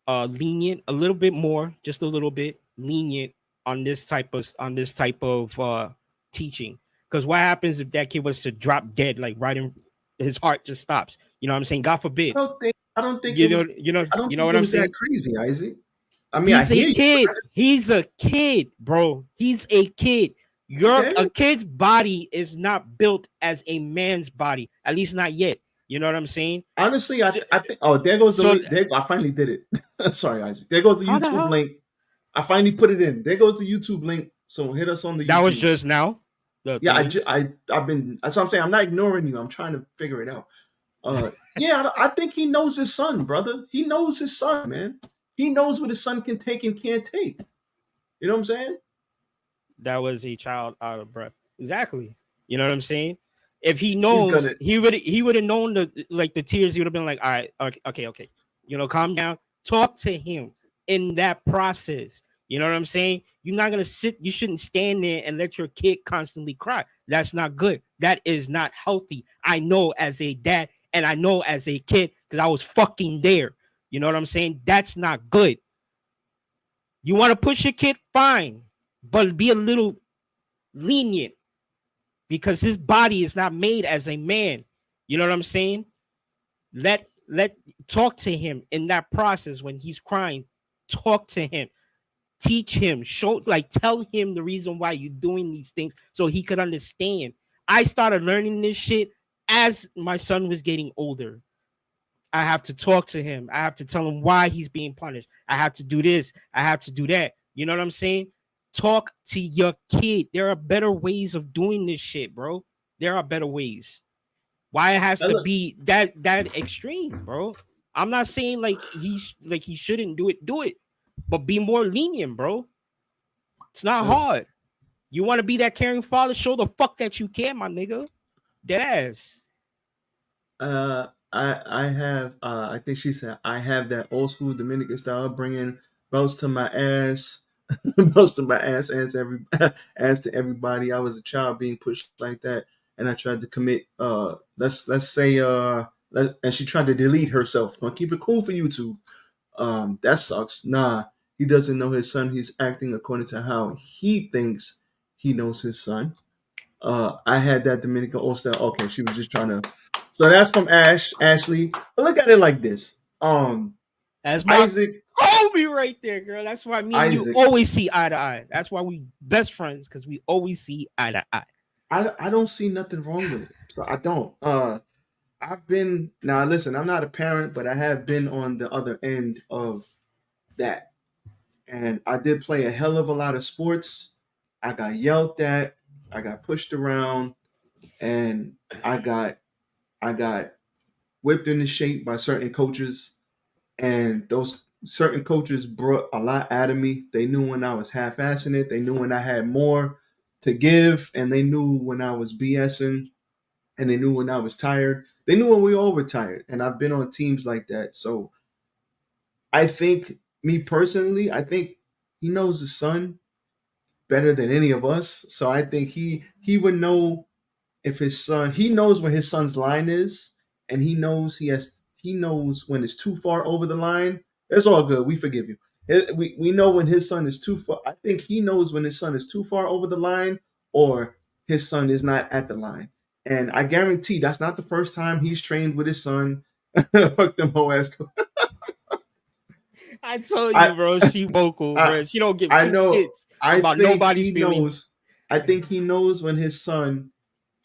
lenient, a little bit more, just a little bit lenient on this type of teaching. Because what happens if that kid was to drop dead, like right in his heart just stops? You know what I'm saying? God forbid. I don't think you know what I'm saying? That crazy, Isaac. I mean, he's a kid. He's a kid, bro. He's a kid. A kid's body is not built as a man's body, at least not yet. You know what I'm saying? Honestly, I think. Oh, there goes I finally did it. Sorry, Isaac. There goes the YouTube link. I finally put it in. There goes the YouTube link. So hit us on the YouTube. That was just now? I've been, that's what I'm saying. I'm not ignoring you. I'm trying to figure it out. I think he knows his son, brother. He knows his son, man. He knows what his son can take and can't take. You know what I'm saying? That was a child out of breath. Exactly. You know what I'm saying? If he knows, he would have known the tears. He would have been like, all right, okay. You know, calm down. Talk to him in that process. You know what I'm saying? You're not going to sit. You shouldn't stand there and let your kid constantly cry. That's not good. That is not healthy. I know as a dad and I know as a kid because I was fucking there. You know what I'm saying? That's not good. You want to push your kid? Fine. But be a little lenient because his body is not made as a man. You know what I'm saying? Let talk to him in that process when he's crying. Talk to him, teach him, tell him the reason why you're doing these things so he could understand. I started learning this shit as my son was getting older. I have to talk to him. I have to tell him why he's being punished. I have to do this. I have to do that. You know what I'm saying? Talk to your kid. There are better ways of doing this shit, bro. There are better ways. Why it has to be that extreme, bro? I'm not saying he shouldn't do it, but be more lenient, bro. It's not hard. You want to be that caring father? Show the fuck that you care, my nigga. Dead ass. I have I think she said I have that old school Dominican style, bringing belts to my ass, belts to my ass, ass to everybody. I was a child being pushed like that, and I tried to commit. Let's say and she tried to delete herself. Gonna keep it cool for YouTube. That sucks. Nah, he doesn't know his son. He's acting according to how he thinks he knows his son. I had that Dominican old style. Okay, she was just trying to. So that's from Ashley. But look at it like this. That's my Isaac homie right there, girl. That's why me and you always see eye to eye. That's why we best friends, because we always see eye to eye. I don't see nothing wrong with it. So I don't. I've been now. Listen, I'm not a parent, but I have been on the other end of that, and I did play a hell of a lot of sports. I got yelled at. I got pushed around, and I got whipped into shape by certain coaches, and those certain coaches brought a lot out of me. They knew when I was half-assing it. They knew when I had more to give, and they knew when I was BSing, and they knew when I was tired. They knew when we all were tired, and I've been on teams like that. So I think, me personally, I think he knows his son better than any of us. So I think he would know if his son, he knows where his son's line is, and he knows when it's too far over the line. It's all good. We forgive you. We know when his son is too far. I think he knows when his son is too far over the line, or his son is not at the line. And I guarantee that's not the first time he's trained with his son. Fuck them whole ass. I told you, bro. She vocal, bro. She don't give two shits about nobody's feelings. I think he knows when his son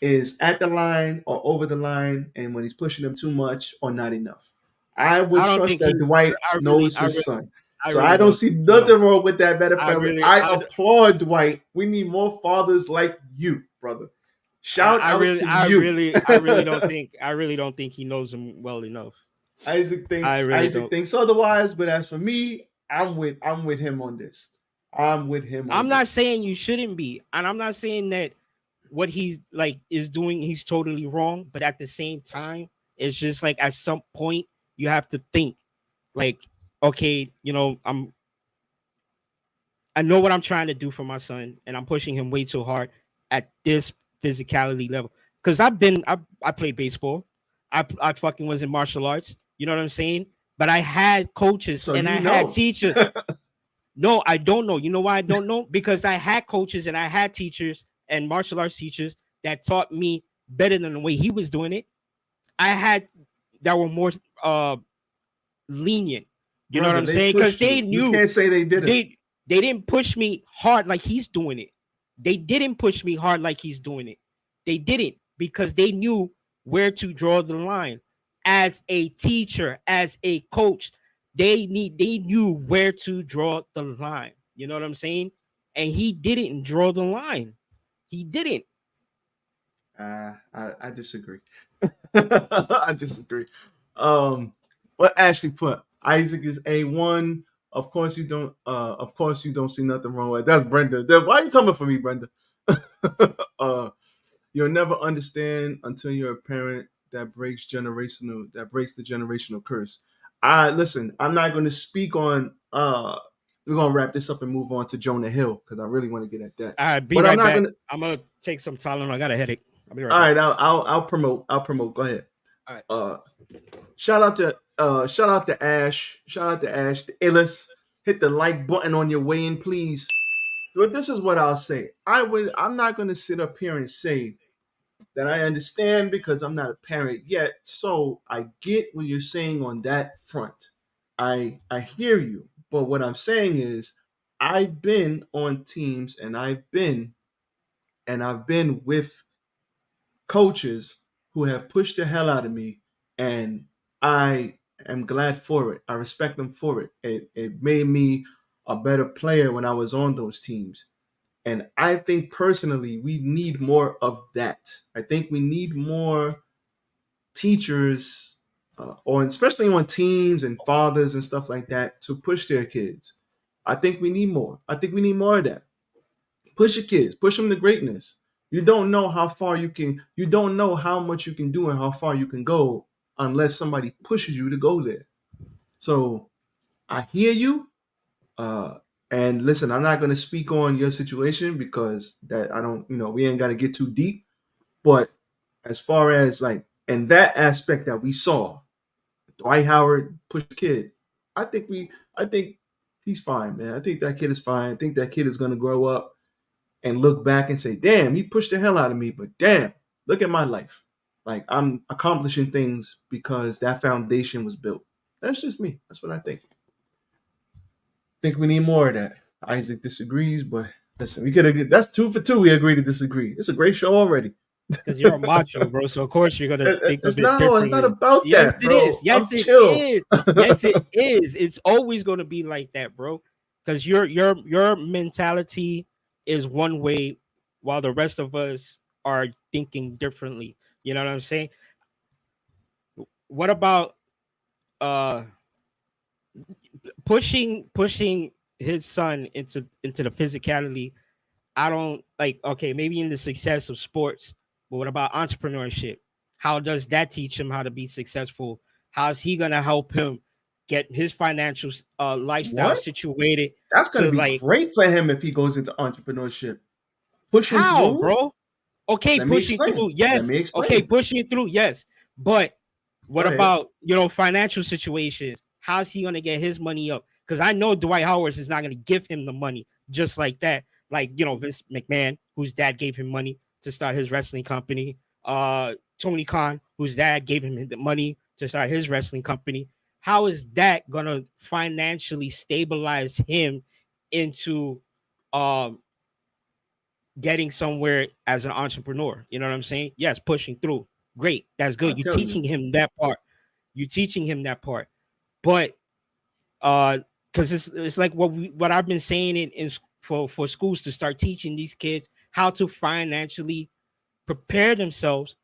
is at the line or over the line, and when he's pushing them too much or not enough. I would trust that Dwight knows his son. So I don't see nothing wrong with that. Matter of fact, I applaud Dwight. We need more fathers like you, brother. Shout out to you. I really don't think he knows him well enough. Isaac thinks otherwise, but as for me, I'm with him on this. I'm not saying you shouldn't be, and I'm not saying that what he's is doing, he's totally wrong. But at the same time, it's just like at some point you have to think, okay, I know what I'm trying to do for my son, and I'm pushing him way too hard at this physicality level. Because I played baseball, I fucking was in martial arts. You know what I'm saying? But I had coaches and I had teachers. No, I don't know. You know why I don't know? Because I had coaches and I had teachers and martial arts teachers that taught me better than the way he was doing it. I had that were more lenient. You know what I'm saying? Because they knew. You can't say they didn't. They didn't push me hard like he's doing it. They didn't push me hard like he's doing it. They didn't, because they knew where to draw the line. As a teacher, as a coach, they knew where to draw the line. You know what I'm saying? And he didn't draw the line. He didn't. I disagree. I disagree. What Ashley put, Isaac is A1. Of course you don't see nothing wrong with it. That's Brenda. Why are you coming for me, Brenda? You'll never understand until you're a parent. That breaks the generational curse. Listen, I'm not going to speak on. We're gonna wrap this up and move on to Jonah Hill, because I really want to get at that. All right, be right back. I'm gonna take some Tylenol. I got a headache. I'll be right back. All right, I'll promote. Go ahead. All right. Shout out to Ash. Shout out to Ash, the illest. Hit the like button on your way in, please. But this is what I'll say. I'm not gonna sit up here and say that I understand because I'm not a parent yet. So I get what you're saying on that front. I hear you. But what I'm saying is I've been on teams and I've been with coaches who have pushed the hell out of me, and I am glad for it. I respect them for it. It made me a better player when I was on those teams. And I think personally, we need more of that. I think we need more teachers, or especially on teams and fathers and stuff like that, to push their kids. I think we need more. I think we need more of that. Push your kids, push them to greatness. You don't know how far you can, you don't know how much you can do and how far you can go unless somebody pushes you to go there. So I hear you. Uh, and listen, I'm not going to speak on your situation because that I don't, we ain't got to get too deep. But as far as like, in that aspect that we saw, Dwight Howard push the kid. I think he's fine, man. I think that kid is fine. I think that kid is going to grow up and look back and say, damn, he pushed the hell out of me, but damn, look at my life. Like I'm accomplishing things because that foundation was built. That's just me. That's what I think. Think we need more of that. Isaac disagrees, but listen, we could agree. That's 2 for 2. We agree to disagree. It's a great show already. Because you're a macho, bro. So of course you're gonna think of it differently. It's not about yes, that, it bro. is. Yes, I'm it chill. is. Yes, it is. It's always gonna be like that, bro. Because your mentality is one way, while the rest of us are thinking differently. You know what I'm saying? What about uh pushing his son into the physicality? I don't like, okay, maybe in the success of sports, but what about entrepreneurship? How does that teach him how to be successful? How's he gonna help him get his financial lifestyle What? situated? That's gonna To be like, great for him if he goes into entrepreneurship. Pushing how, through. bro? Okay, Let me pushing explain. through, Let yes. me explain. Okay, pushing through, yes. But what Go ahead. about financial situations? How's he gonna get his money up? Because I know Dwight Howard is not gonna give him the money just like that. Like, Vince McMahon, whose dad gave him money to start his wrestling company. Tony Khan, whose dad gave him the money to start his wrestling company. How is that gonna financially stabilize him into um getting somewhere as an entrepreneur? You know what I'm saying? Yes, pushing through. Great. That's I'll good. You're tell you. teaching him that part. You're teaching him that part. But because it's like what I've been saying for schools to start teaching these kids how to financially prepare themselves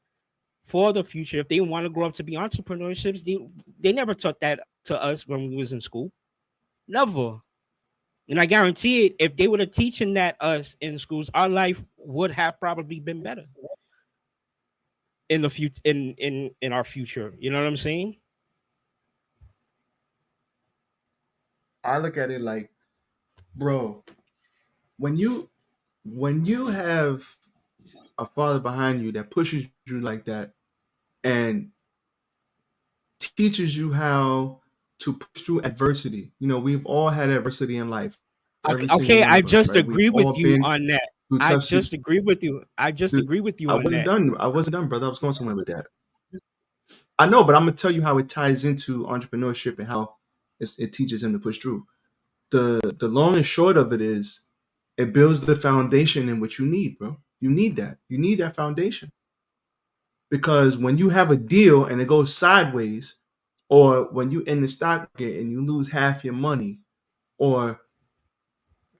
for the future if they want to grow up to be entrepreneurships. They never taught that to us when we was in school. Never. And I guarantee it, if they would have teaching that us in schools, our life would have probably been better in the future, in our future. You know what I'm saying? I look at it like, bro, when you have a father behind you that pushes you like that and teaches you how to push through adversity. We've all had adversity in life. Every single Okay, one I of us, just right? We've agree with all you been on that. through I tough just situations. agree with you. I just agree with you I on wasn't that. done. I wasn't done, brother. I was going somewhere with that. I know, but I'm gonna tell you how it ties into entrepreneurship and how it teaches him to push through. The long and short of it is, it builds the foundation in which you need, bro. You need that. You need that foundation. Because when you have a deal and it goes sideways, or when you in the stock market and you lose half your money, or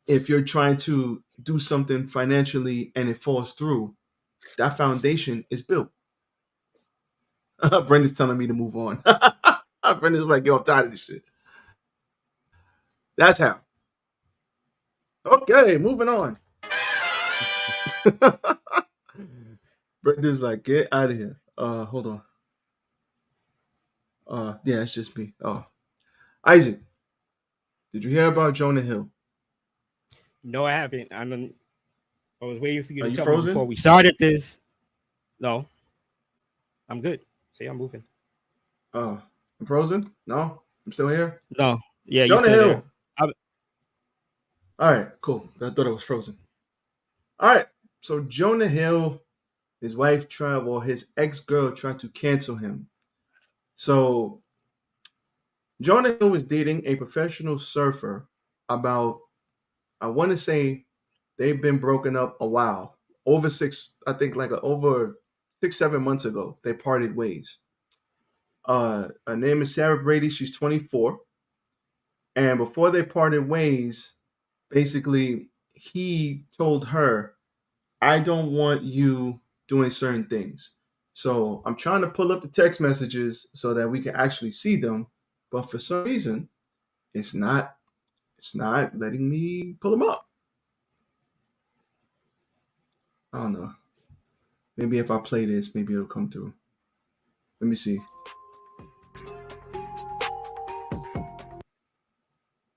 if you're trying to do something financially and it falls through, that foundation is built. Brenda's telling me to move on. Brenda's like, yo, I'm tired of this shit. That's how. Okay, moving on. Brenda's like, get out of here. Hold on. Yeah, it's just me. Oh, Isaac, did you hear about Jonah Hill? No, I haven't. I was waiting for you Are to you tell me before frozen? we started this. No, I'm good. See, I'm moving. I'm frozen? No? I'm still here? No, yeah, you Jonah still there. Hill. All right, cool. I thought I was frozen. All right, so Jonah Hill his wife tried, well, his ex-girl tried to cancel him. So Jonah Hill was dating a professional surfer about, I want to say they've been broken up a while. Over six, I think like over 6, 7 months ago, they parted ways. Her name is Sarah Brady. She's 24. And before they parted ways, basically he told her, I don't want you doing certain things. So I'm trying to pull up the text messages so that we can actually see them. But for some reason, it's not letting me pull them up. I don't know. Maybe if I play this, maybe it'll come through. Let me see.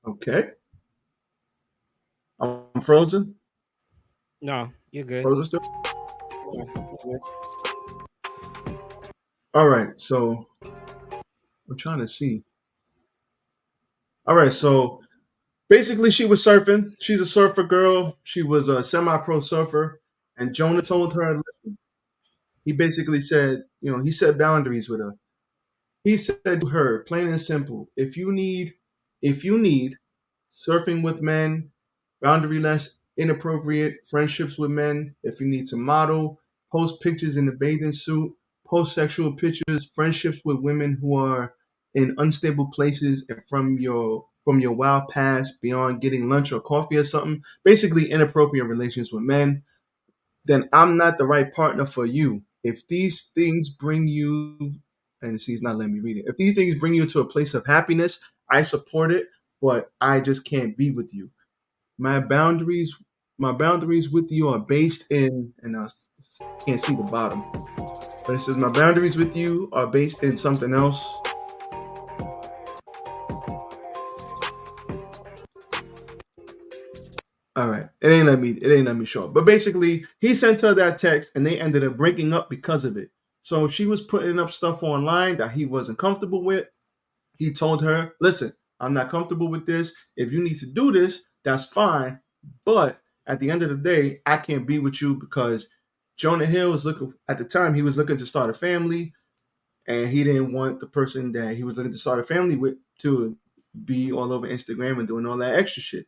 Okay. I'm frozen. No, you're good. Frozen still. All right. So I'm trying to see. All right. So basically, she was surfing. She's a surfer girl. She was a semi-pro surfer, and Jonah told her. He basically said, he set boundaries with her. He said to her, plain and simple, if you need surfing with men, boundaryless, inappropriate friendships with men, if you need to model, post pictures in a bathing suit, post sexual pictures, friendships with women who are in unstable places and from your wild past beyond getting lunch or coffee or something, basically inappropriate relations with men, then I'm not the right partner for you. If these things bring you, and see, he's not letting me read it. If these things bring you to a place of happiness, I support it, but I just can't be with you. My boundaries, my boundaries with you are based in, and I can't see the bottom, but it says my boundaries with you are based in something else. All right, it ain't let me show up. But basically, he sent her that text, and they ended up breaking up because of it. So she was putting up stuff online that he wasn't comfortable with. He told her, "Listen, I'm not comfortable with this. If you need to do this, that's fine. But at the end of the day, I can't be with you because Jonah Hill was looking at the time. He was looking to start a family, and he didn't want the person that he was looking to start a family with to be all over Instagram and doing all that extra shit."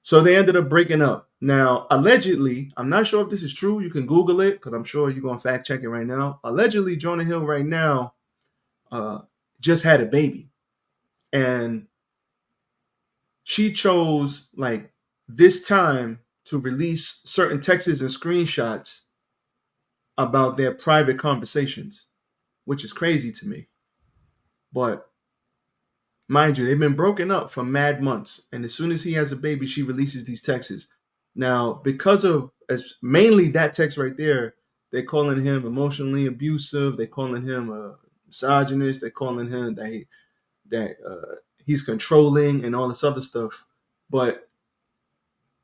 So they ended up breaking up. Now, allegedly, I'm not sure if this is true. You can Google it because I'm sure you're gonna fact check it right now. Allegedly, Jonah Hill right now uh, just had a baby, and she chose like this time to release certain texts and screenshots about their private conversations, which is crazy to me. But mind you, they've been broken up for mad months, and as soon as he has a baby, she releases these texts. Now, because of as mainly that text right there, they're calling him emotionally abusive. They're calling him a misogynist. They're calling him that he's controlling and all this other stuff. But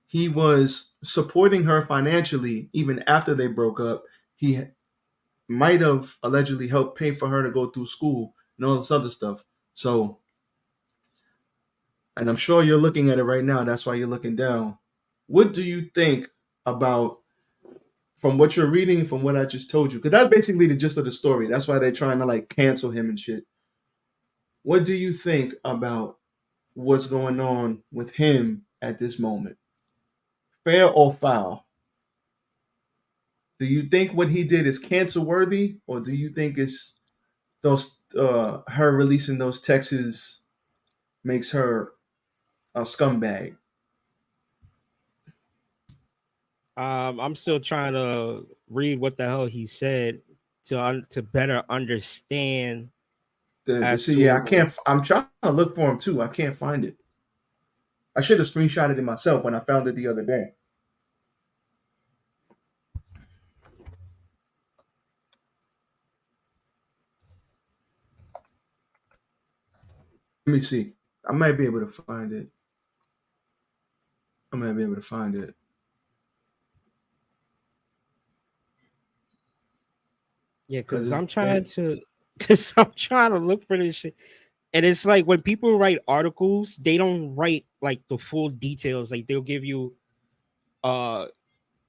he was supporting her financially even after they broke up. He might have allegedly helped pay for her to go through school and all this other stuff. So, and I'm sure you're looking at it right now. That's why you're looking down. What do you think about from what you're reading, from what I just told you? Because that's basically the gist of the story. That's why they're trying to like cancel him and shit. What do you think about what's going on with him at this moment? Fair or foul? Do you think what he did is cancel worthy, or do you think it's those her releasing those texts makes her a scumbag? I'm still trying to read what the hell he said to better understand as See, yeah, I to. can't. I'm trying to look for him too. I can't find it. I should have screenshotted it myself when I found it the other day. Let me see. I might be able to find it. I might be able to find it. Yeah, Because because I'm trying to look for this shit. And it's like when people write articles, they don't write like the full details. Like they'll give you uh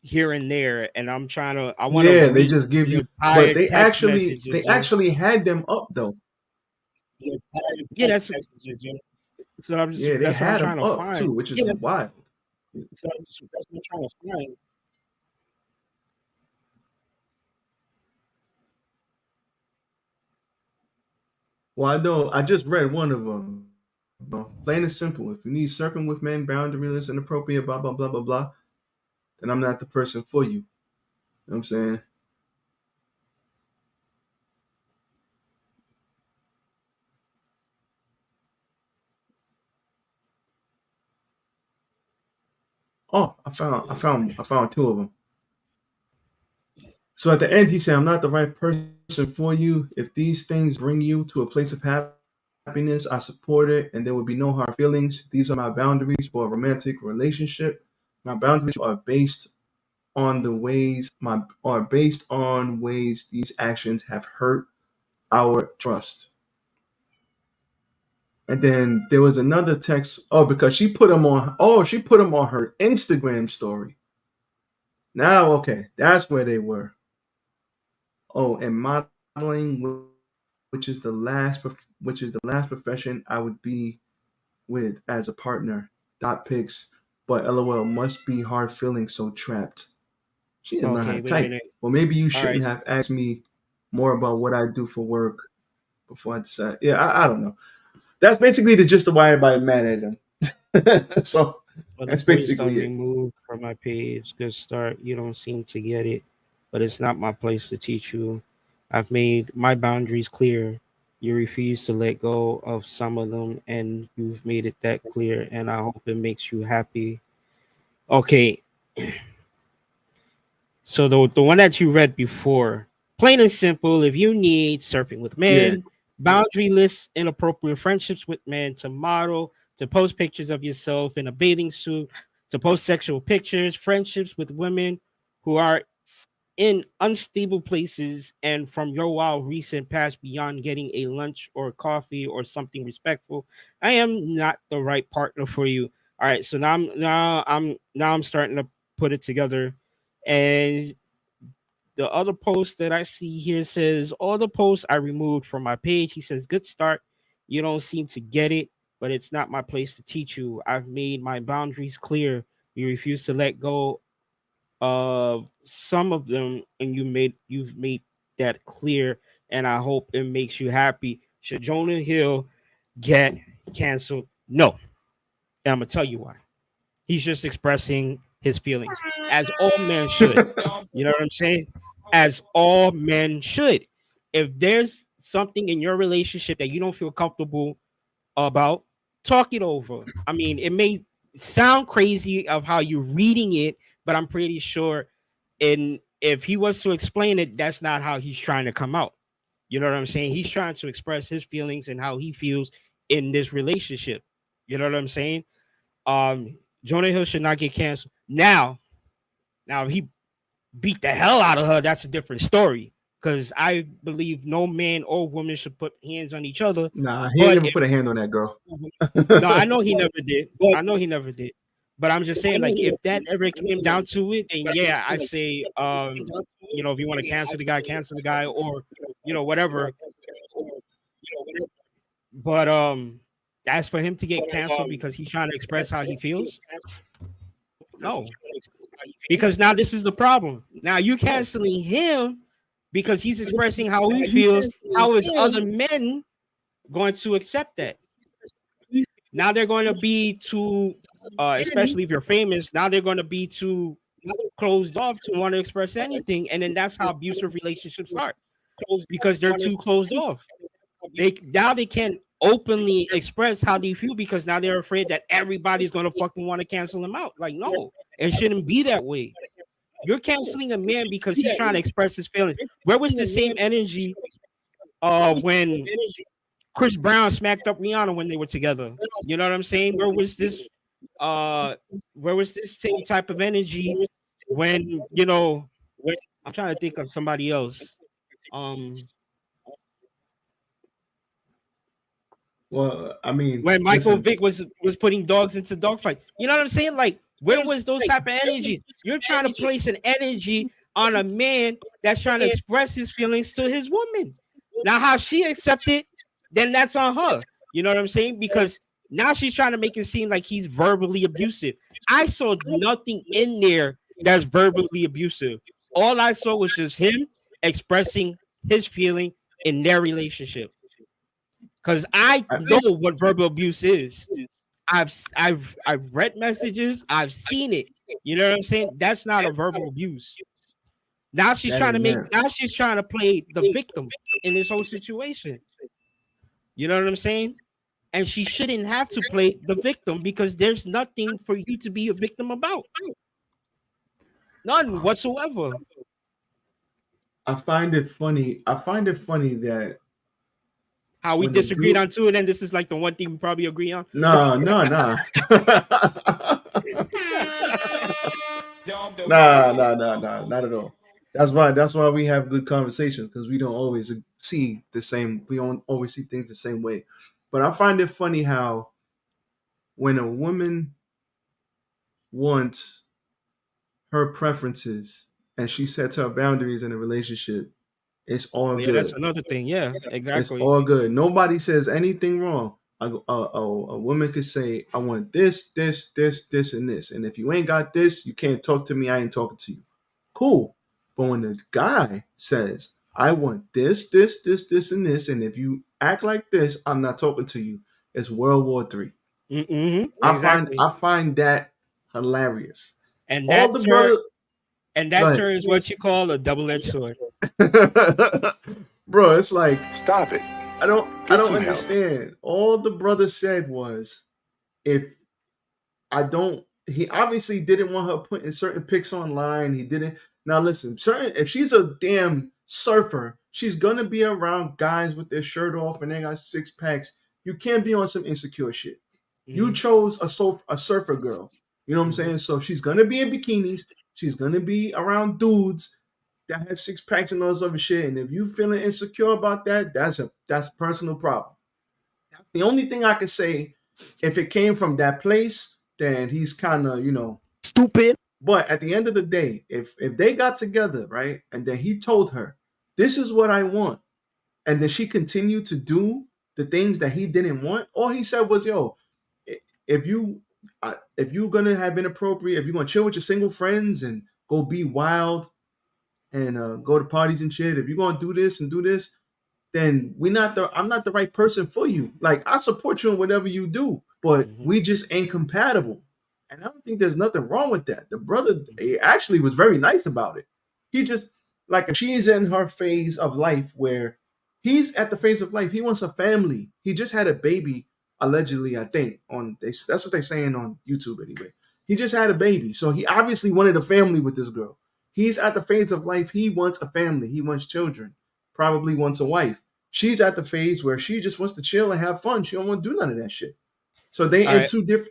here and there, and I want to Yeah, they delete just give the you, but entire text messages, they actually had them up though. Yeah, Yeah, they that's what I'm had them trying to up too, find. which is wild. That's what I'm trying to find. Well, I know I just read one of them. Plain and simple. If you need surfing with men, boundaryless, inappropriate, blah blah blah blah blah, then I'm not the person for you. You know what I'm saying? Oh, I found two of them. So at the end, he said, "I'm not the right person for you. If these things bring you to a place of happiness, I support it, and there will be no hard feelings. These are my boundaries for a romantic relationship. My boundaries are based on the ways my are based on ways these actions have hurt our trust." And then there was another text. Oh, because she put him on. Oh, she put him on her Instagram story. Now, okay, that's where they were. Oh, and modeling, which is the last profession I would be with as a partner. Dot pics, but LOL must be hard feeling so trapped. She didn't learn how Okay, to wait a type. minute. Well, maybe you All shouldn't right. have asked me more about what I do for work before I decide. Yeah, I don't know. That's basically the gist of why everybody mad at him. So Well, the that's post I basically it. removed from my page. Good start. You don't seem to get it, but it's not my place to teach you. I've made my boundaries clear. You refuse to let go of some of them, and you've made it that clear. And I hope it makes you happy. Okay, so the one that you read before, plain and simple. If you need surfing with Yeah. men, boundaryless, inappropriate friendships with men, to model, to post pictures of yourself in a bathing suit, to post sexual pictures, friendships with women who are in unstable places, and from your wild recent past beyond getting a lunch or coffee or something respectful, I am not the right partner for you. All right, so now I'm starting to put it together, and the other post that I see here says all the posts I removed from my page. He says, "Good start. You don't seem to get it, but it's not my place to teach you. I've made my boundaries clear. You refuse to let go of some of them, and you've made that clear, and I hope it makes you happy." Should Jonah Hill get canceled? No. And I'm gonna tell you why. He's just expressing his feelings, as all men should. You know what I'm saying? As all men should. If there's something in your relationship that you don't feel comfortable about, talk it over. I mean, it may sound crazy of how you're reading it, but I'm pretty sure in if he was to explain it, that's not how he's trying to come out. You know what I'm saying? He's trying to express his feelings and how he feels in this relationship. You know what I'm saying? Jonah Hill should not get canceled. Now if he beat the hell out of her, that's a different story. Because I believe no man or woman should put hands on each other. Nah, he ain't But never if put a hand on that girl. no, I know he never did. I know he never did. But I'm just saying, like, if that ever came down to it, then yeah, I say, if you want to cancel the guy, or whatever. But as for him to get canceled because he's trying to express how he feels, no. Because now this is the problem. Now you canceling him because he's expressing how he feels. How is other men going to accept that? Now they're going to be too, especially if you're famous. Now they're going to be too closed off to want to express anything, and then that's how abusive relationships start because they're too closed off. They can't openly express how they feel because now they're afraid that everybody's going to fucking want to cancel them out. Like, no, it shouldn't be that way. You're canceling a man because he's trying to express his feelings. Where was the same energy when Chris Brown smacked up Rihanna when they were together? You know what I'm saying? Where was this same type of energy when, when I'm trying to think of somebody else. Um Well, I mean, when Michael listen. Vick was putting dogs into dogfights. You know what I'm saying? Like, Where was those type of energies? You're trying to place an energy on a man that's trying to express his feelings to his woman. Now, how she accept it, then that's on her. You know what I'm saying? Because now she's trying to make it seem like he's verbally abusive. I saw nothing in there that's verbally abusive. All I saw was just him expressing his feeling in their relationship. Because I know what verbal abuse is. I've read messages. I've seen it. You know what I'm saying? That's not a verbal abuse. Now she's trying to make. Now she's trying to play the victim in this whole situation. You know what I'm saying? And she shouldn't have to play the victim because there's nothing for you to be a victim about. None whatsoever. I find it funny. That how we disagreed on two, and then this is like the one thing we probably agree on. No. Nah, not at all. That's why we have good conversations, because we don't always see the same. We don't always see things the same way. But I find it funny how when a woman wants her preferences and she sets her boundaries in a relationship, it's all good. That's another thing. Yeah, exactly. It's all good. Nobody says anything wrong. A woman could say, I want this, this, this, this, and this. And if you ain't got this, you can't talk to me. I ain't talking to you. Cool. But when the guy says, I want this, this, this, this, and this, and if you act like this, I'm not talking to you, it's World War III. Mm-hmm. I find that hilarious. And that's sir, is what you call a double-edged sword. Bro, it's like, stop it. I don't understand. All the brother said was, he obviously didn't want her putting certain pics online. He didn't. Now listen, if she's a damn surfer, she's gonna be around guys with their shirt off and they got six packs. You can't be on some insecure shit. Mm-hmm. You chose a surfer girl. You know what I'm saying? So she's gonna be in bikinis. She's gonna be around dudes that have six packs and all this other shit. And if you feeling insecure about that, that's a personal problem. That's the only thing I can say. If it came from that place, then he's kind of, stupid. But at the end of the day, if they got together, right, and then he told her, this is what I want, and then she continued to do the things that he didn't want, all he said was, yo, if you're gonna have inappropriate, if you're gonna chill with your single friends and go be wild and go to parties and shit, if you're gonna do this and do this, then I'm not the right person for you. Like, I support you in whatever you do, but we just ain't compatible. And I don't think there's nothing wrong with that. The brother actually was very nice about it. He just, like, she's in her phase of life where he's at the phase of life. He wants a family. He just had a baby, allegedly, I think. That's what they're saying on YouTube anyway. He just had a baby. So he obviously wanted a family with this girl. He's at the phase of life. He wants a family. He wants children. Probably wants a wife. She's at the phase where she just wants to chill and have fun. She don't want to do none of that shit. So they're in two different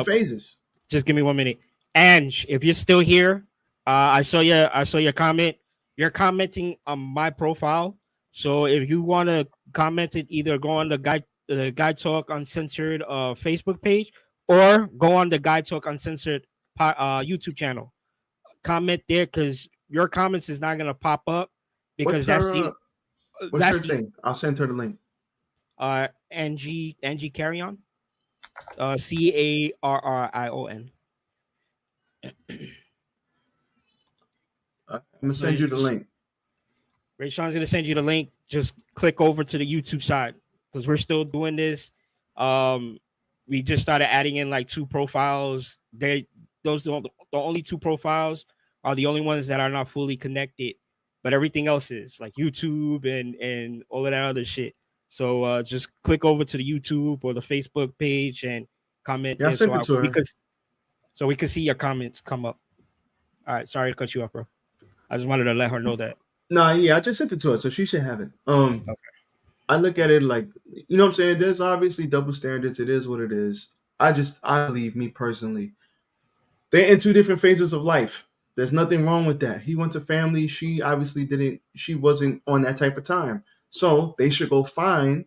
phases. Just give me 1 minute. Ange, if you're still here, I saw your comment. You're commenting on my profile. So if you want to comment it, either go on the Guytalk Uncensored Facebook page or go on the Guytalk Uncensored YouTube channel. Comment there, because your comments is not gonna pop up because what's her thing? I'll send her the link. Angie Carrion. Carrion. I'm gonna send you the link. Ray Sean's gonna send you the link. Just click over to the YouTube side because we're still doing this. We just started adding in like 2 profiles. The only 2 profiles are the only ones that are not fully connected, but everything else is like YouTube and all of that other shit. So just click over to the YouTube or the Facebook page and comment. Yeah, send it to her. So we can see your comments come up. All right, sorry to cut you off, bro. I just wanted to let her know that. No, yeah, I just sent it to her, so she should have it. Okay. I look at it like, you know what I'm saying? There's obviously double standards. It is what it is. I believe, me personally, they're in 2 different phases of life. There's nothing wrong with that. He wants a family. She obviously she wasn't on that type of time. So they should go find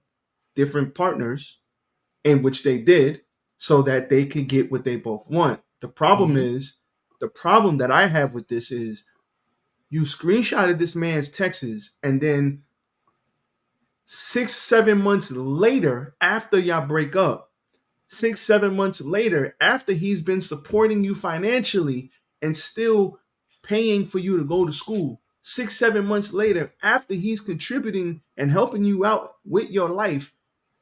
different partners, in which they did, so that they could get what they both want. The problem is, the problem that I have with this is, you screenshotted this man's texts, and then 6-7 months later, after y'all break up, 6-7 months later, after he's been supporting you financially and still paying for you to go to school, 6-7 months later, after he's contributing and helping you out with your life,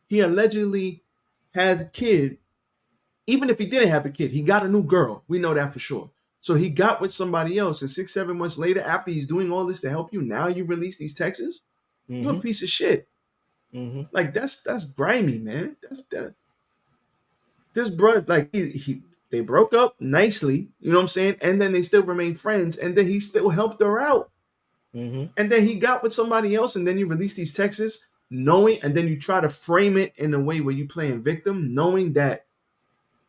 he allegedly has a kid. Even if he didn't have a kid, he got a new girl. We know that for sure. So he got with somebody else, and 6-7 months later, after he's doing all this to help you, now you release these texts. You're a piece of shit. Like that's grimy, man. This brother, like they broke up nicely, you know what I'm saying, and then they still remain friends, and then he still helped her out, and then he got with somebody else, and then you release these texts, knowing, and then you try to frame it in a way where you playing victim, knowing that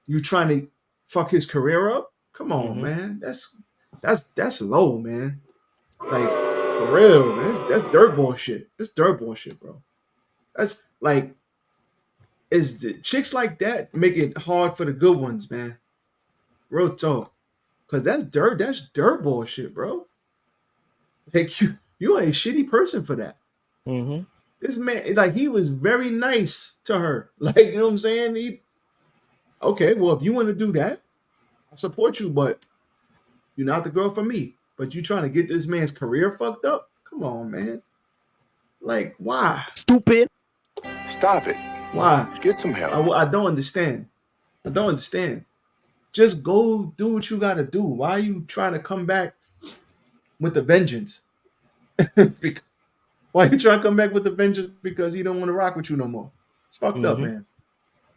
you're trying to fuck his career up. Come on, man. That's low, man. Like, for real, man. That's dirt bullshit. That's dirt bullshit, bro. That's like, is the chicks like that make it hard for the good ones, man. Real talk. Cause that's dirt bullshit, bro. Like you are a shitty person for that. This man, like, he was very nice to her. Like, you know what I'm saying? Okay, well, if you want to do that, I support you, but you're not the girl for me. But you trying to get this man's career fucked up? Come on, man. Like, why? Stupid. Stop it. Why? Get some help. I don't understand. I don't understand. Just go do what you got to do. Why are you trying to come back with a vengeance? Why are you trying to come back with a vengeance? Because he don't want to rock with you no more. It's fucked up, man.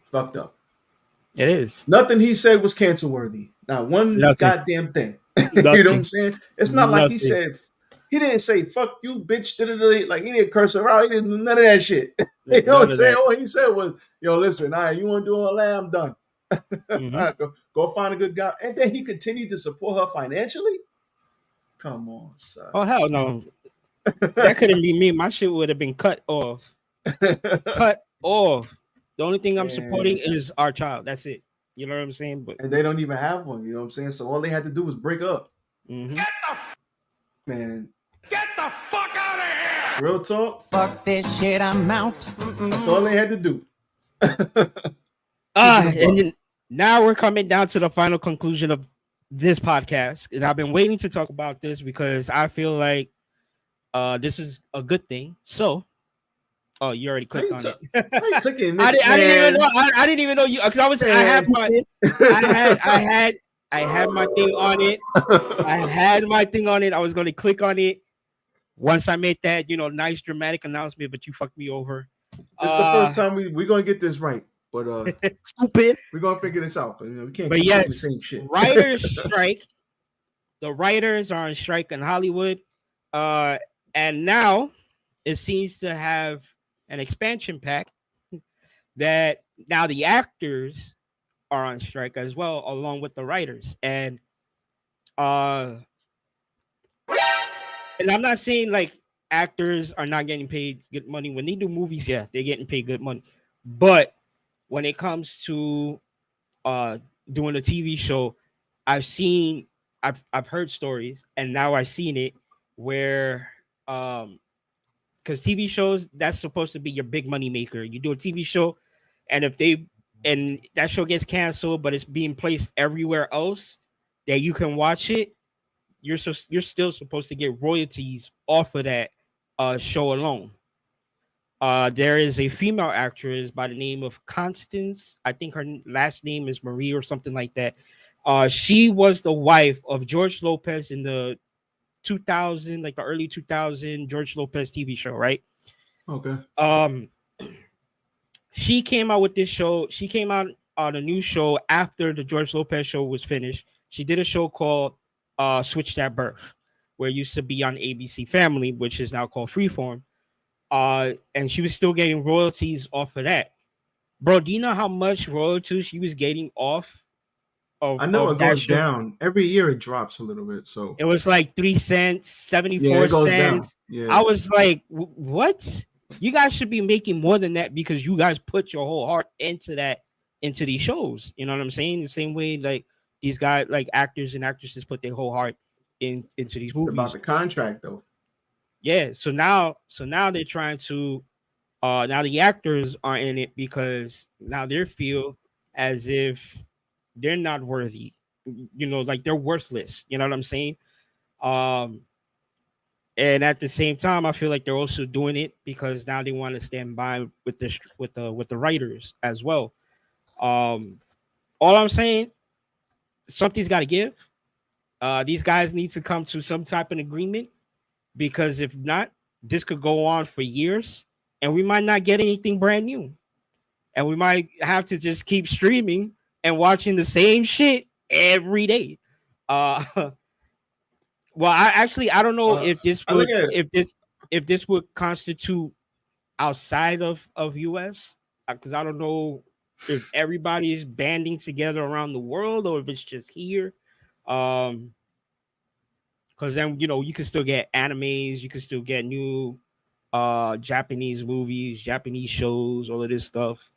It's fucked up. It is. Nothing he said was cancel worthy. Not one goddamn thing. You know what I'm saying? It's not like he didn't say fuck you, bitch. Like, he didn't curse her out. He didn't do none of that shit. You know what I'm saying? All he said was, yo, listen, all right, you want to do all that? I'm done. All right, go find a good guy. And then he continued to support her financially? Come on, son. Oh, hell no. That couldn't be me. My shit would have been cut off. Cut off. The only thing I'm supporting is our child. That's it. You know what I'm saying? And they don't even have one. You know what I'm saying? So all they had to do was break up. Get the fuck out of here! Real talk. Fuck this shit, I'm out. That's all they had to do. And now we're coming down to the final conclusion of this podcast. And I've been waiting to talk about this because I feel like this is a good thing. So, oh, you already clicked on it. I didn't even know. I didn't even know you, because I had my thing on it. I had my thing on it. I was going to click on it once I made that, nice dramatic announcement, but you fucked me over. It's the first time we're going to get this right. But stupid. We're going to figure this out. We can't keep the same shit. Writers strike. The writers are on strike in Hollywood. And now it seems to have an expansion pack that now the actors are on strike as well, along with the writers. And I'm not saying like actors are not getting paid good money. When they do movies, yeah, they're getting paid good money. But when it comes to doing a TV show, I've heard stories, and now I've seen it where because TV shows, that's supposed to be your big money maker. You do a TV show, and if that show gets canceled, but it's being placed everywhere else that you can watch it, you're still supposed to get royalties off of that show alone. There is a female actress by the name of Constance. I think her last name is Marie or something like that. She was the wife of George Lopez in the 2000, like the early 2000 George Lopez TV show, right? Okay. She came out with this show. She came out on a new show after the George Lopez show was finished. She did a show called Switch That Birth, where it used to be on ABC Family, which is now called Freeform. And she was still getting royalties off of that. Bro, do you know how much royalties she was getting off of? I know of it goes down. Every year it drops a little bit. So it was like 3 cents, 74 cents. Yeah. I was like, what? You guys should be making more than that because you guys put your whole heart into these shows. You know what I'm saying? The same way, like these guys, like actors and actresses, put their whole heart into these It's about movies. the contract, though. Yeah. So now they're trying to now the actors are in it because now they feel as if they're not worthy. Like they're worthless. You know what I'm saying? Um, and at the same time, I feel like they're also doing it because now they want to stand by with the writers as well. Um, all I'm saying, something's got to give. These guys need to come to some type of agreement because if not, this could go on for years, and we might not get anything brand new, and we might have to just keep streaming and watching the same shit every day. Uh, well, I don't know if this I look would at it. if this would constitute outside of US, because I don't know if everybody is banding together around the world or if it's just here. Because then you can still get animes, you can still get new Japanese movies, Japanese shows, all of this stuff.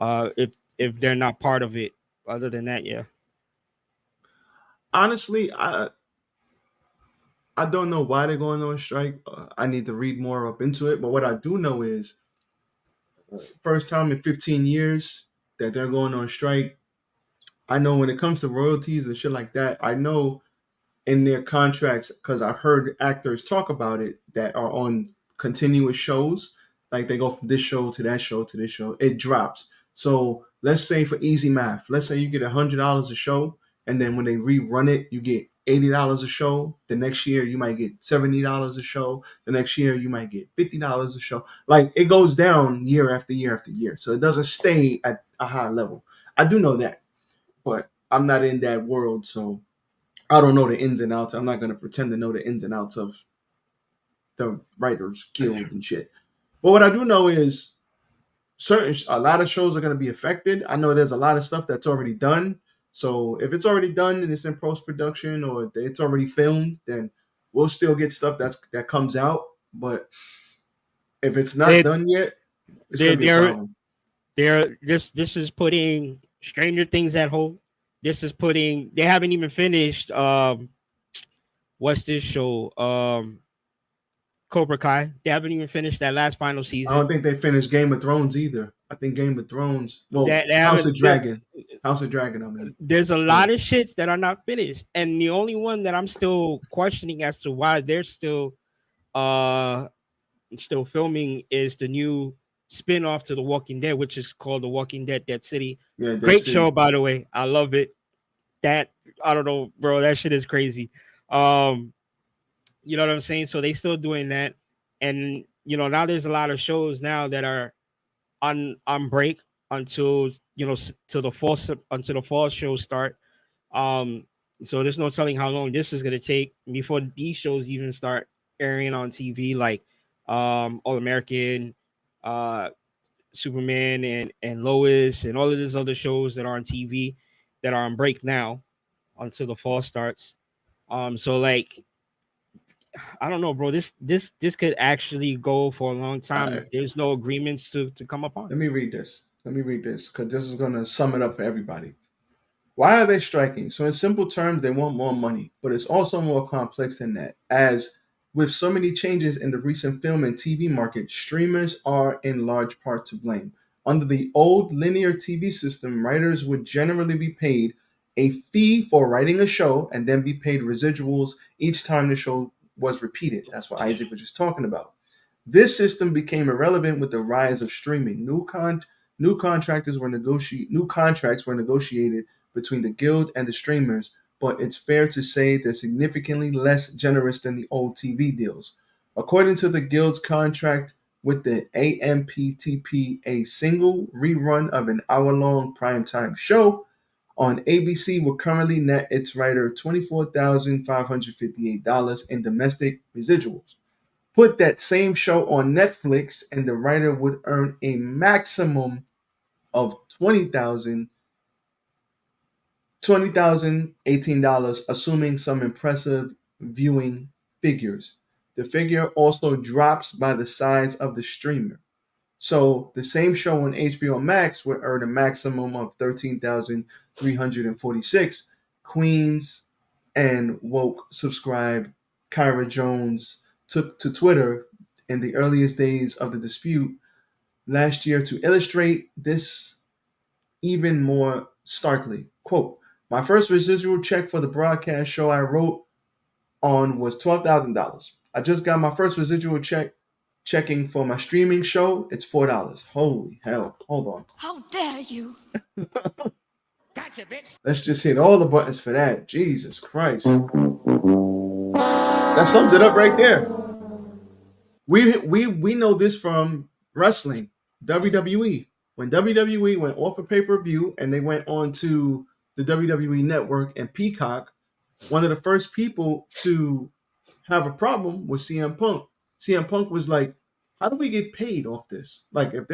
If they're not part of it. Other than that, yeah. Honestly, I don't know why they're going on strike. I need to read more up into it. But what I do know is, first time in 15 years that they're going on strike. I know when it comes to royalties and shit like that, I know in their contracts, because I've heard actors talk about it that are on continuous shows, like they go from this show to that show to this show, it drops. So let's say for easy math, let's say you get $100 a show, and then when they rerun it, you get $80 a show. The next year you might get $70 a show. The next year you might get $50 a show. Like it goes down year after year after year. So it doesn't stay at a high level. I do know that, but I'm not in that world, so I don't know the ins and outs. I'm not going to pretend to know the ins and outs of the Writers Guild and shit. But what I do know is a lot of shows are going to be affected. I know there's a lot of stuff that's already done. So if it's already done and it's in post production or it's already filmed, then we'll still get stuff that comes out. But if it's not done yet, it's going to be a problem. This is putting Stranger Things at hold. This is putting. They haven't even finished. What's this show? Cobra Kai. They haven't even finished that last final season. I don't think they finished Game of Thrones either. I think Game of Thrones. Well, they House of Dragon. House of Dragon. I mean, there's a lot of shits that are not finished, and the only one that I'm still questioning as to why they're still filming is the new spin-off to The Walking Dead, which is called The Walking Dead Dead City. Yeah, great show, by the way. I love it. That I don't know, bro. That shit is crazy. You know what I'm saying? So they still doing that, and now there's a lot of shows now that are on break until till the fall shows start. So there's no telling how long this is gonna take before these shows even start airing on TV, like All American, Superman, and Lois, and all of these other shows that are on TV that are on break now until the fall starts. So like, I don't know, bro. This could actually go for a long time. There's no agreements to come upon. Let me read this because this is gonna sum it up for everybody. Why are they striking? So in simple terms, they want more money, but it's also more complex than that. As with so many changes in the recent film and TV market, streamers are in large part to blame. Under the old linear TV system, writers would generally be paid a fee for writing a show and then be paid residuals each time the show was repeated. That's what Isaac was just talking about. This system became irrelevant with the rise of streaming. New contracts were negotiated between the guild and the streamers, but it's fair to say they're significantly less generous than the old TV deals. According to the guild's contract with the AMPTP, a single rerun of an hour-long primetime show on ABC will currently net its writer $24,558 in domestic residuals. Put that same show on Netflix and the writer would earn a maximum of $20,018, assuming some impressive viewing figures. The figure also drops by the size of the streamer. So the same show on HBO Max would earn a maximum of $13,346. Queens and woke subscribe Kyra Jones took to Twitter in the earliest days of the dispute last year to illustrate this even more starkly. Quote, my first residual check for the broadcast show I wrote on was $12,000. I just got my first residual checking for my streaming show. It's $4. Holy hell. Hold on. How dare you? Gotcha, bitch. Let's just hit all the buttons for that. Jesus Christ. That sums it up right there. We know this from wrestling, WWE. When WWE went off of pay-per-view and they went on to the WWE Network and Peacock, one of the first people to have a problem was CM Punk. CM Punk was like, how do we get paid off this? Like, if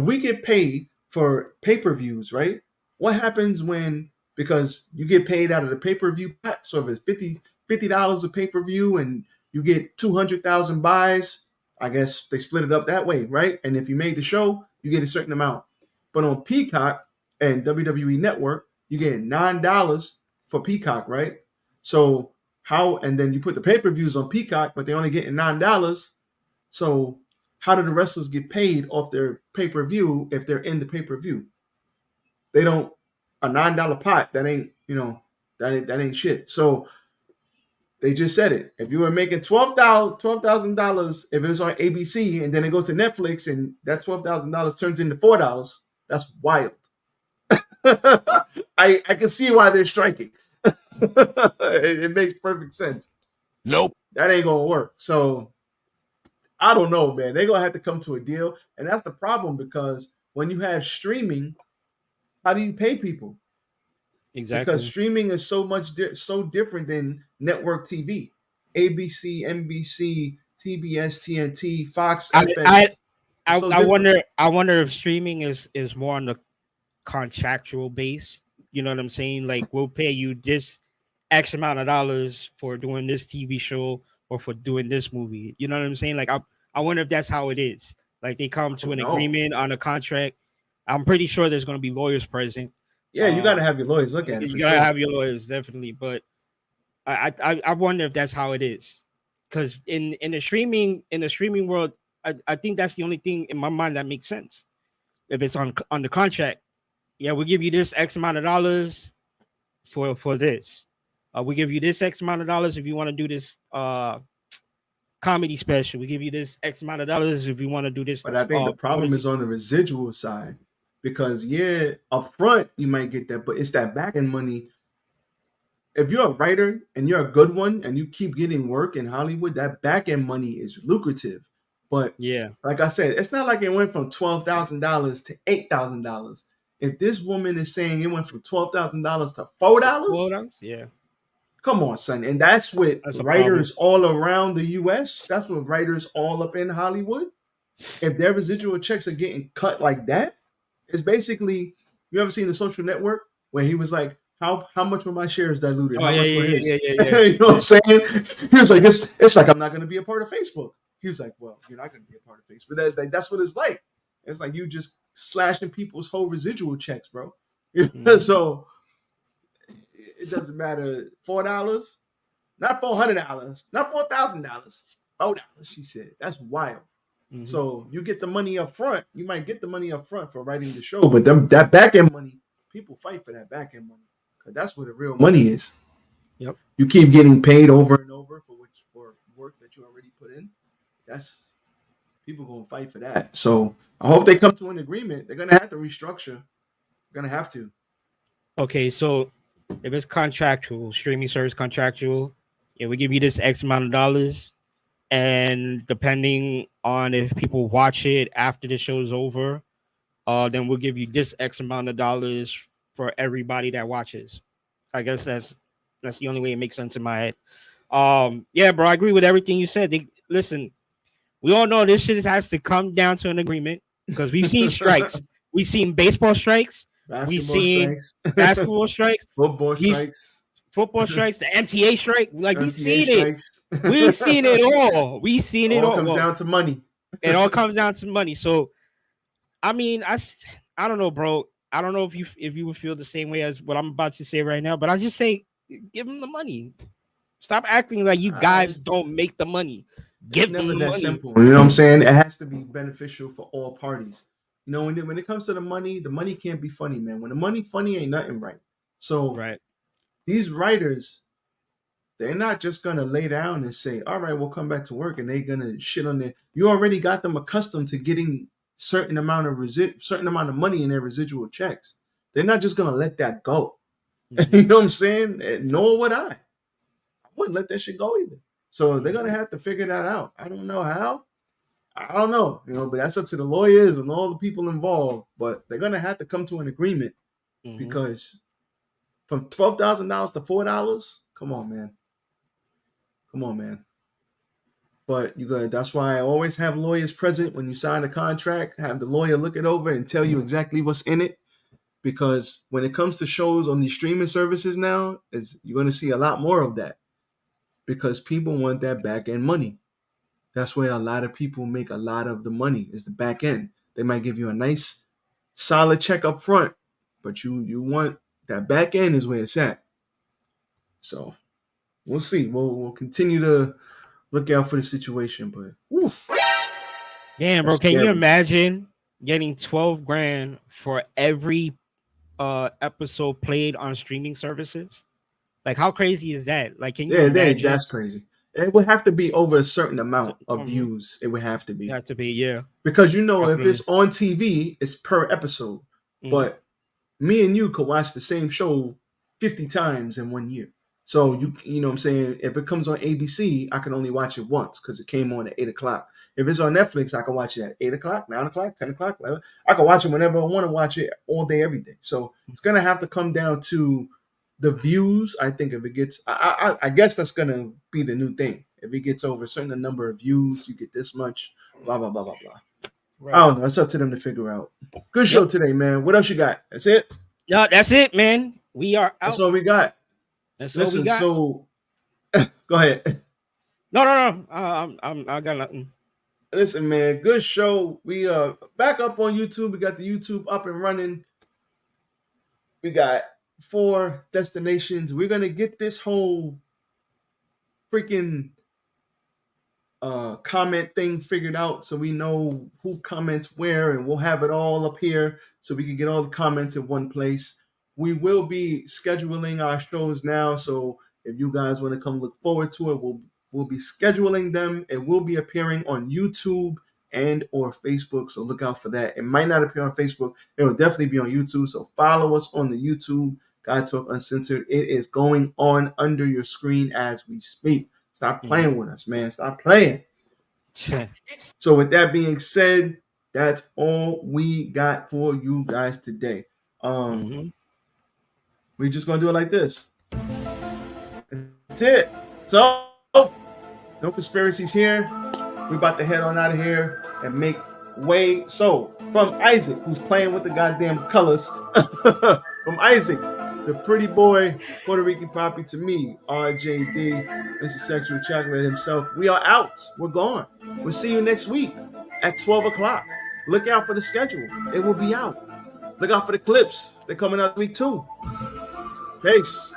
we get paid for pay-per-views, right? What happens when, because you get paid out of the pay-per-view pot, so if it's $50 a pay-per-view and you get 200,000 buys, I guess they split it up that way, right? And if you made the show, you get a certain amount. But on Peacock and WWE Network, you get $9 for Peacock, right? So and then you put the pay-per-views on Peacock, but they're only getting $9. So how do the wrestlers get paid off their pay-per-view if they're in the pay-per-view? They don't, a $9 pot, that ain't, that ain't shit. So they just said it. If you were making $12,000, if it was on ABC and then it goes to Netflix and that $12,000 turns into $4, that's wild. I can see why they're striking. It makes perfect sense. Nope. That ain't gonna work. So I don't know, man. They're gonna have to come to a deal, and that's the problem, because when you have streaming, how do you pay people? Exactly. Because streaming is so different than network TV. ABC, NBC, TBS, TNT, Fox, FX. I wonder if streaming is more on the contractual base. You know what I'm saying? Like, we'll pay you this X amount of dollars for doing this TV show or for doing this movie. You know what I'm saying? Like, I wonder if that's how it is. Like, they come to an agreement on a contract. I'm pretty sure there's going to be lawyers present. Yeah, you got to have your lawyers look at it. You got to have your lawyers, definitely. But I wonder if that's how it is. Because in the streaming world, I think that's the only thing in my mind that makes sense. If it's on the contract, yeah, we'll give you this X amount of dollars for this. We give you this X amount of dollars if you want to do this comedy special. We give you this X amount of dollars if you want to do this. But I think the problem is on the residual side, because up front you might get that, but it's that back end money. If you're a writer and you're a good one and you keep getting work in Hollywood, that back end money is lucrative. But yeah, like I said, it's not like it went from $12,000 to $8,000. If this woman is saying it went from $12,000 to $4, yeah, come on, son. And that's what writers all around the U.S. That's what writers all up in Hollywood. If their residual checks are getting cut like that, it's basically, you ever seen The Social Network where he was like, how much were my shares diluted? How much were his? Yeah. You know what I'm saying? He was like, it's like I'm not going to be a part of Facebook. He was like, well, you're not going to be a part of Facebook. That's what it's like. It's like you just slashing people's whole residual checks, bro. So it doesn't matter. $4, not $400, not $4,000, $4. She said, that's wild. Mm-hmm. So you get the money up front. You might get the money up front for writing the show, but that back end money, people fight for that back end money because that's where the real money is. Yep. You keep getting paid over and over for work that you already put in. That's people gonna fight for that. So I hope they come to an agreement. They're gonna have to restructure. They're gonna have to. Okay, so if it's contractual, streaming service contractual, yeah, we give you this X amount of dollars, and depending on if people watch it after the show's over, then we'll give you this X amount of dollars for everybody that watches. I guess that's the only way it makes sense in my head. Yeah, bro, I agree with everything you said. Listen, we all know this shit has to come down to an agreement because we've seen strikes. We've seen baseball strikes. We've seen basketball strikes. Football strikes. The MTA strike. Like, we've seen it. We've seen it all. We've seen it all. It all comes down to money. It all comes down to money. So, I mean, I don't know, bro. I don't know if you would feel the same way as what I'm about to say right now, but I just say give them the money. Stop acting like you guys don't make the money. It's Give them never the that money. simple. You know what I'm saying? It has to be beneficial for all parties. You know, when it comes to the money can't be funny, man. When the money funny, ain't nothing right. So Right. these writers, they're not just gonna lay down and say, "All right, we'll come back to work," and they're gonna shit on their. You already got them accustomed to getting certain amount of money in their residual checks. They're not just gonna let that go. Mm-hmm. You know what I'm saying? Nor would I. I wouldn't let that shit go either. So they're gonna have to figure that out. I don't know how. I don't know, but that's up to the lawyers and all the people involved. But they're gonna have to come to an agreement because from $12,000 to $4, come on, man. But that's why I always have lawyers present when you sign a contract. Have the lawyer look it over and tell you exactly what's in it. Because when it comes to shows on these streaming services now, you're gonna see a lot more of that. Because people want that back end money. That's where a lot of people make a lot of the money is the back end. They might give you a nice, solid check up front, but you want that back end is where it's at. So we'll see. We'll continue to look out for the situation, but oof. Damn, bro, That's can you scary. imagine getting 12 grand for every episode played on streaming services? Like, how crazy is that? Like, can you imagine? That's crazy. It would have to be over a certain amount of views. It would have to be. Have to be, yeah. Because Definitely. if it's on TV, it's per episode. But me and you could watch the same show 50 times in 1 year. So you know what I'm saying? If it comes on ABC, I can only watch it once because it came on at 8 o'clock. If it's on Netflix, I can watch it at 8 o'clock, 9 o'clock, 10 o'clock, 11. I can watch it whenever I want to watch it all day, every day. So it's gonna have to come down to the views. I think if it gets, I guess that's gonna be the new thing. If it gets over a certain number of views, you get this much. Blah blah blah blah blah. Right. I don't know. It's up to them to figure out. Good show today, man. What else you got? That's it? Yeah, that's it, man. We are out. That's all we got. Listen, all we got. So go ahead. No. I got nothing. Listen, man. Good show. We back up on YouTube. We got the YouTube up and running. We got 4 destinations. We're gonna get this whole freaking comment thing figured out so we know who comments where, and we'll have it all up here so we can get all the comments in one place. We will be scheduling our shows now, so if you guys want to come look forward to it, we'll be scheduling them. It will be appearing on YouTube and or Facebook, so look out for that. It might not appear on Facebook. It will definitely be on YouTube, so follow us on the YouTube, Guytalk Uncensored. It is going on under your screen as we speak. Stop playing with us, man. Stop playing. So with that being said, that's all we got for you guys today. We're just gonna do it like this. That's it. So no conspiracies here. We're about to head on out of here and make way. So from Isaac, who's playing with the goddamn colors, from Isaac, the pretty boy, Puerto Rican Poppy, to me, RJD, Mr. Sexual Chocolate himself. We are out. We're gone. We'll see you next week at 12 o'clock. Look out for the schedule. It will be out. Look out for the clips. They're coming out week 2. Peace.